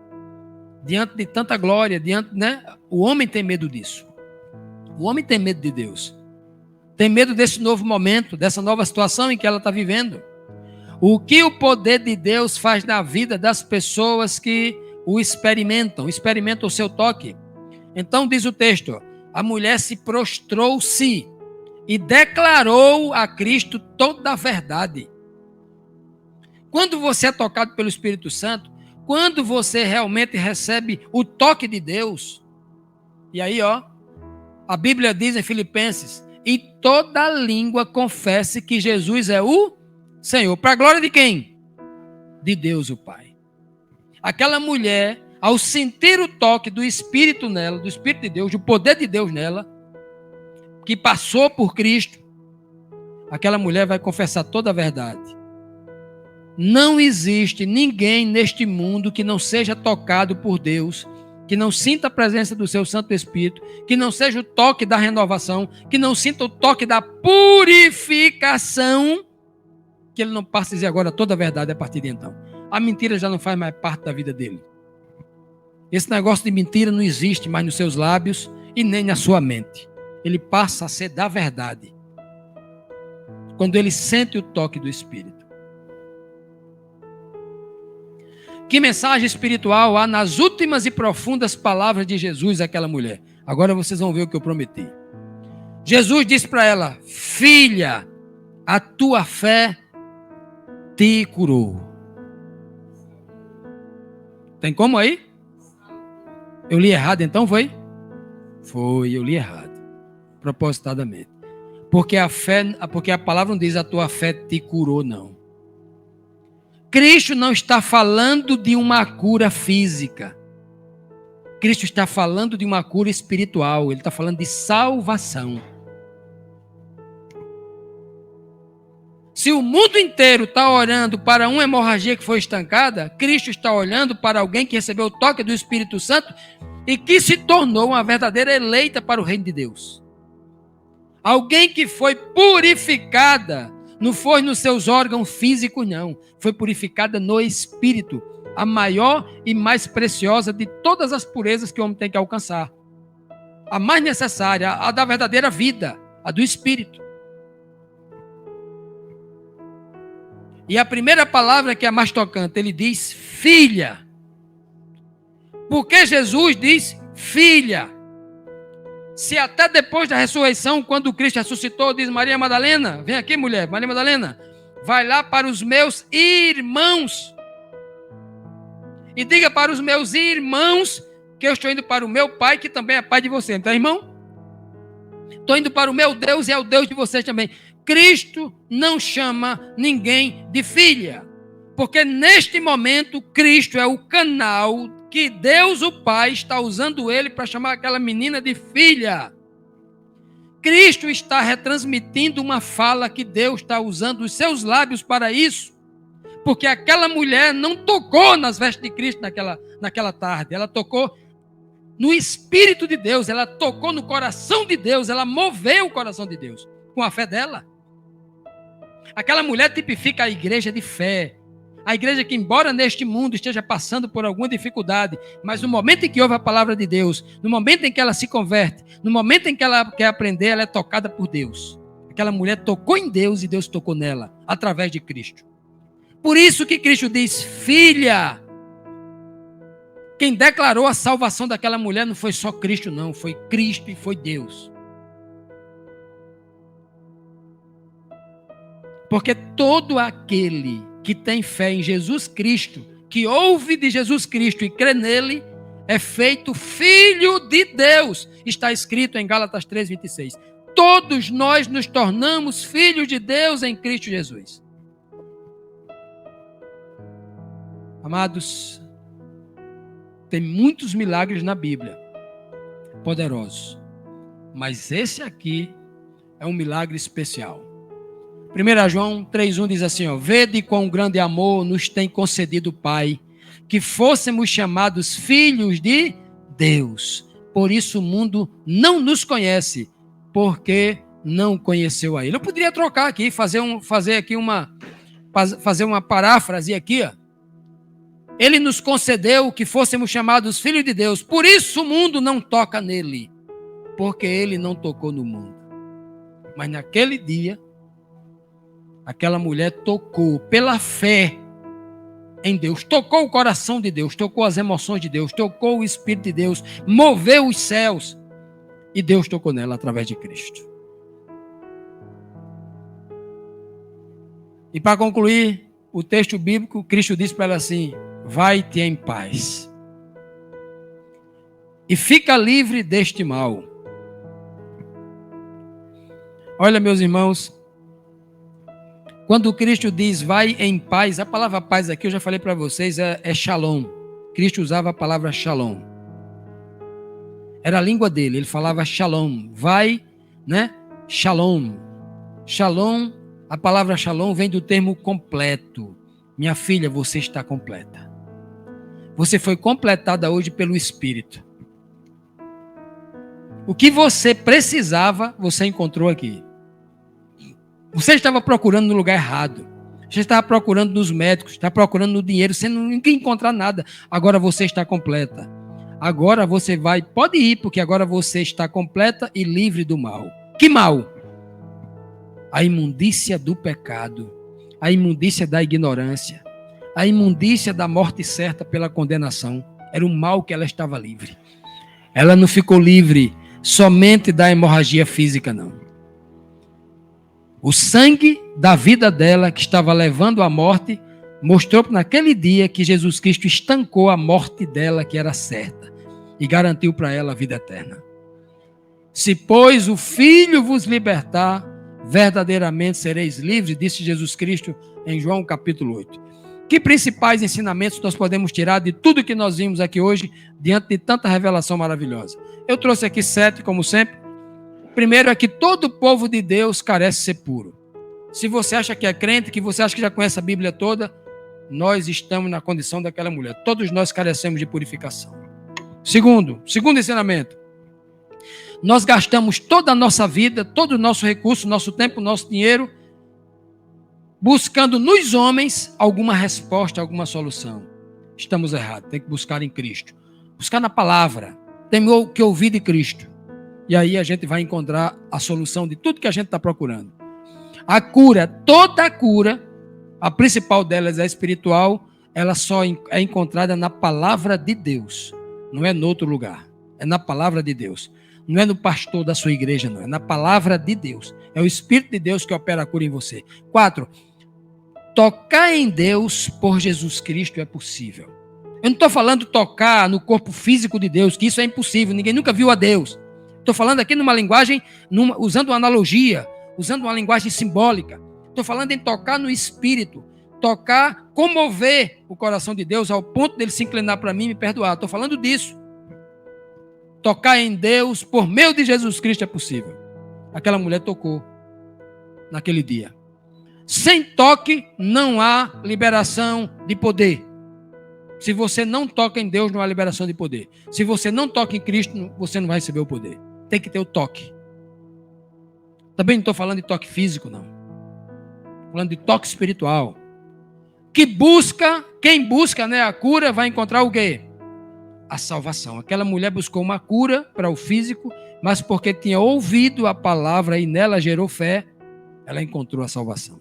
diante de tanta glória, né? O homem tem medo disso. O homem tem medo de Deus. Tem medo desse novo momento, dessa nova situação em que ela está vivendo. O que o poder de Deus faz na vida das pessoas que o experimentam o seu toque. Então diz o texto, a mulher se prostrou-se e declarou a Cristo toda a verdade. Quando você é tocado pelo Espírito Santo, quando você realmente recebe o toque de Deus, e aí, a Bíblia diz em Filipenses, e toda língua confesse que Jesus é o Senhor. Para a glória de quem? De Deus o Pai. Aquela mulher, ao sentir o toque do Espírito nela, do Espírito de Deus, do poder de Deus nela, que passou por Cristo, aquela mulher vai confessar toda a verdade. Não existe ninguém neste mundo que não seja tocado por Deus, que não sinta a presença do seu Santo Espírito, que não seja o toque da renovação, que não sinta o toque da purificação, que ele não passe a dizer agora toda a verdade a partir de então. A mentira já não faz mais parte da vida dele. Esse negócio de mentira não existe mais nos seus lábios e nem na sua mente. Ele passa a ser da verdade quando ele sente o toque do Espírito. Que mensagem espiritual há nas últimas e profundas palavras de Jesus àquela mulher? Agora vocês vão ver o que eu prometi. Jesus disse para ela: filha, a tua fé te curou. Tem como aí? Eu li errado então, foi? Foi, eu li errado. Propositadamente. Porque a palavra não diz a tua fé te curou, não. Cristo não está falando de uma cura física. Cristo está falando de uma cura espiritual. Ele está falando de salvação. Se o mundo inteiro está orando para uma hemorragia que foi estancada, Cristo está olhando para alguém que recebeu o toque do Espírito Santo e que se tornou uma verdadeira eleita para o reino de Deus. Alguém que foi purificada, não foi nos seus órgãos físicos, não. Foi purificada no Espírito, a maior e mais preciosa de todas as purezas que o homem tem que alcançar. A mais necessária, a da verdadeira vida, a do Espírito. E a primeira palavra que é a mais tocante, ele diz filha. Por que Jesus diz filha? Se até depois da ressurreição, quando Cristo ressuscitou, diz Maria Madalena, vem aqui mulher, Maria Madalena, vai lá para os meus irmãos e diga para os meus irmãos que eu estou indo para o meu Pai, que também é Pai de você. Então, irmão, estou indo para o meu Deus e é o Deus de vocês também. Cristo não chama ninguém de filha, porque neste momento Cristo é o canal que Deus o Pai está usando ele para chamar aquela menina de filha. Cristo está retransmitindo uma fala que Deus está usando os seus lábios para isso, porque aquela mulher não tocou nas vestes de Cristo naquela tarde, ela tocou no Espírito de Deus, ela tocou no coração de Deus, ela moveu o coração de Deus com a fé dela. Aquela mulher tipifica a igreja de fé. A igreja que, embora neste mundo esteja passando por alguma dificuldade, mas no momento em que ouve a palavra de Deus, no momento em que ela se converte, no momento em que ela quer aprender, ela é tocada por Deus. Aquela mulher tocou em Deus e Deus tocou nela, através de Cristo. Por isso que Cristo diz, filha. Quem declarou a salvação daquela mulher não foi só Cristo, não. Foi Cristo e foi Deus. Porque todo aquele que tem fé em Jesus Cristo, que ouve de Jesus Cristo e crê nele, é feito filho de Deus. Está escrito em Gálatas 3:26. Todos nós nos tornamos filhos de Deus em Cristo Jesus. Amados, tem muitos milagres na Bíblia, poderosos. Mas esse aqui é um milagre especial. 1 João 3,1 diz assim, vede quão grande amor nos tem concedido o Pai, que fôssemos chamados filhos de Deus. Por isso o mundo não nos conhece, porque não conheceu a Ele. Eu poderia trocar aqui, fazer uma paráfrase aqui. Ele nos concedeu que fôssemos chamados filhos de Deus. Por isso o mundo não toca nele, porque Ele não tocou no mundo. Mas naquele dia, aquela mulher tocou pela fé em Deus, tocou o coração de Deus, tocou as emoções de Deus, tocou o Espírito de Deus, moveu os céus e Deus tocou nela através de Cristo. E para concluir, o texto bíblico, Cristo diz para ela assim: vai-te em paz. E fica livre deste mal. Olha, meus irmãos, quando Cristo diz vai em paz, a palavra paz aqui, eu já falei para vocês, é shalom. Cristo usava a palavra shalom. Era a língua dele, ele falava shalom. Vai, né? Shalom. Shalom, a palavra shalom vem do termo completo. Minha filha, você está completa. Você foi completada hoje pelo Espírito. O que você precisava, você encontrou aqui. Você estava procurando no lugar errado. Você estava procurando nos médicos, estava procurando no dinheiro, sem ninguém encontrar nada. Agora você está completa. Agora você pode ir, porque agora você está completa e livre do mal. Que mal? A imundícia do pecado, a imundícia da ignorância, a imundícia da morte certa pela condenação. Era um mal que ela estava livre. Ela não ficou livre somente da hemorragia física, não. O sangue da vida dela, que estava levando à morte, mostrou naquele dia que Jesus Cristo estancou a morte dela, que era certa, e garantiu para ela a vida eterna. Se, pois, o Filho vos libertar, verdadeiramente sereis livres, disse Jesus Cristo em João capítulo 8. Que principais ensinamentos nós podemos tirar de tudo que nós vimos aqui hoje, diante de tanta revelação maravilhosa? Eu trouxe aqui 7, como sempre. Primeiro é que todo povo de Deus carece de ser puro. Se você acha que é crente, que você acha que já conhece a Bíblia toda, nós estamos na condição daquela mulher. Todos nós carecemos de purificação. Segundo ensinamento. Nós gastamos toda a nossa vida, todo o nosso recurso, nosso tempo, nosso dinheiro, buscando nos homens alguma resposta, alguma solução. Estamos errados, tem que buscar em Cristo. Buscar na palavra, tem que ouvir de Cristo. E aí a gente vai encontrar a solução de tudo que a gente está procurando. A cura, toda a cura, a principal delas é espiritual, ela só é encontrada na palavra de Deus. Não é em outro lugar, é na palavra de Deus. Não é no pastor da sua igreja, não. É na palavra de Deus. É o Espírito de Deus que opera a cura em você. 4. Tocar em Deus por Jesus Cristo é possível. Eu não estou falando tocar no corpo físico de Deus, que isso é impossível. Ninguém nunca viu a Deus. Estou falando aqui numa linguagem, usando uma analogia, usando uma linguagem simbólica. Estou falando em tocar no Espírito. Tocar, comover o coração de Deus ao ponto dele se inclinar para mim e me perdoar. Estou falando disso. Tocar em Deus por meio de Jesus Cristo é possível. Aquela mulher tocou naquele dia. Sem toque não há liberação de poder. Se você não toca em Deus, não há liberação de poder. Se você não toca em Cristo, você não vai receber o poder. Tem que ter o toque. Também não estou falando de toque físico, não. Estou falando de toque espiritual. Quem busca, né, a cura vai encontrar o quê? A salvação. Aquela mulher buscou uma cura para o físico, mas porque tinha ouvido a palavra e nela gerou fé, ela encontrou a salvação.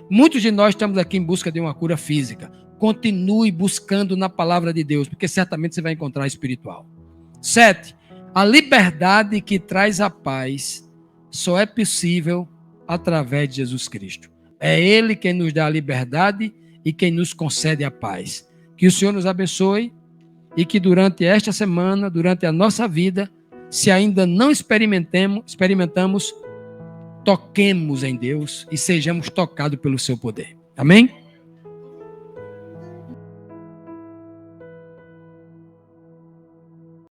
Muitos de nós estamos aqui em busca de uma cura física. Continue buscando na palavra de Deus, porque certamente você vai encontrar a espiritual. 7. A liberdade que traz a paz só é possível através de Jesus Cristo. É Ele quem nos dá a liberdade e quem nos concede a paz. Que o Senhor nos abençoe e que durante esta semana, durante a nossa vida, se ainda não experimentamos, toquemos em Deus e sejamos tocados pelo seu poder. Amém?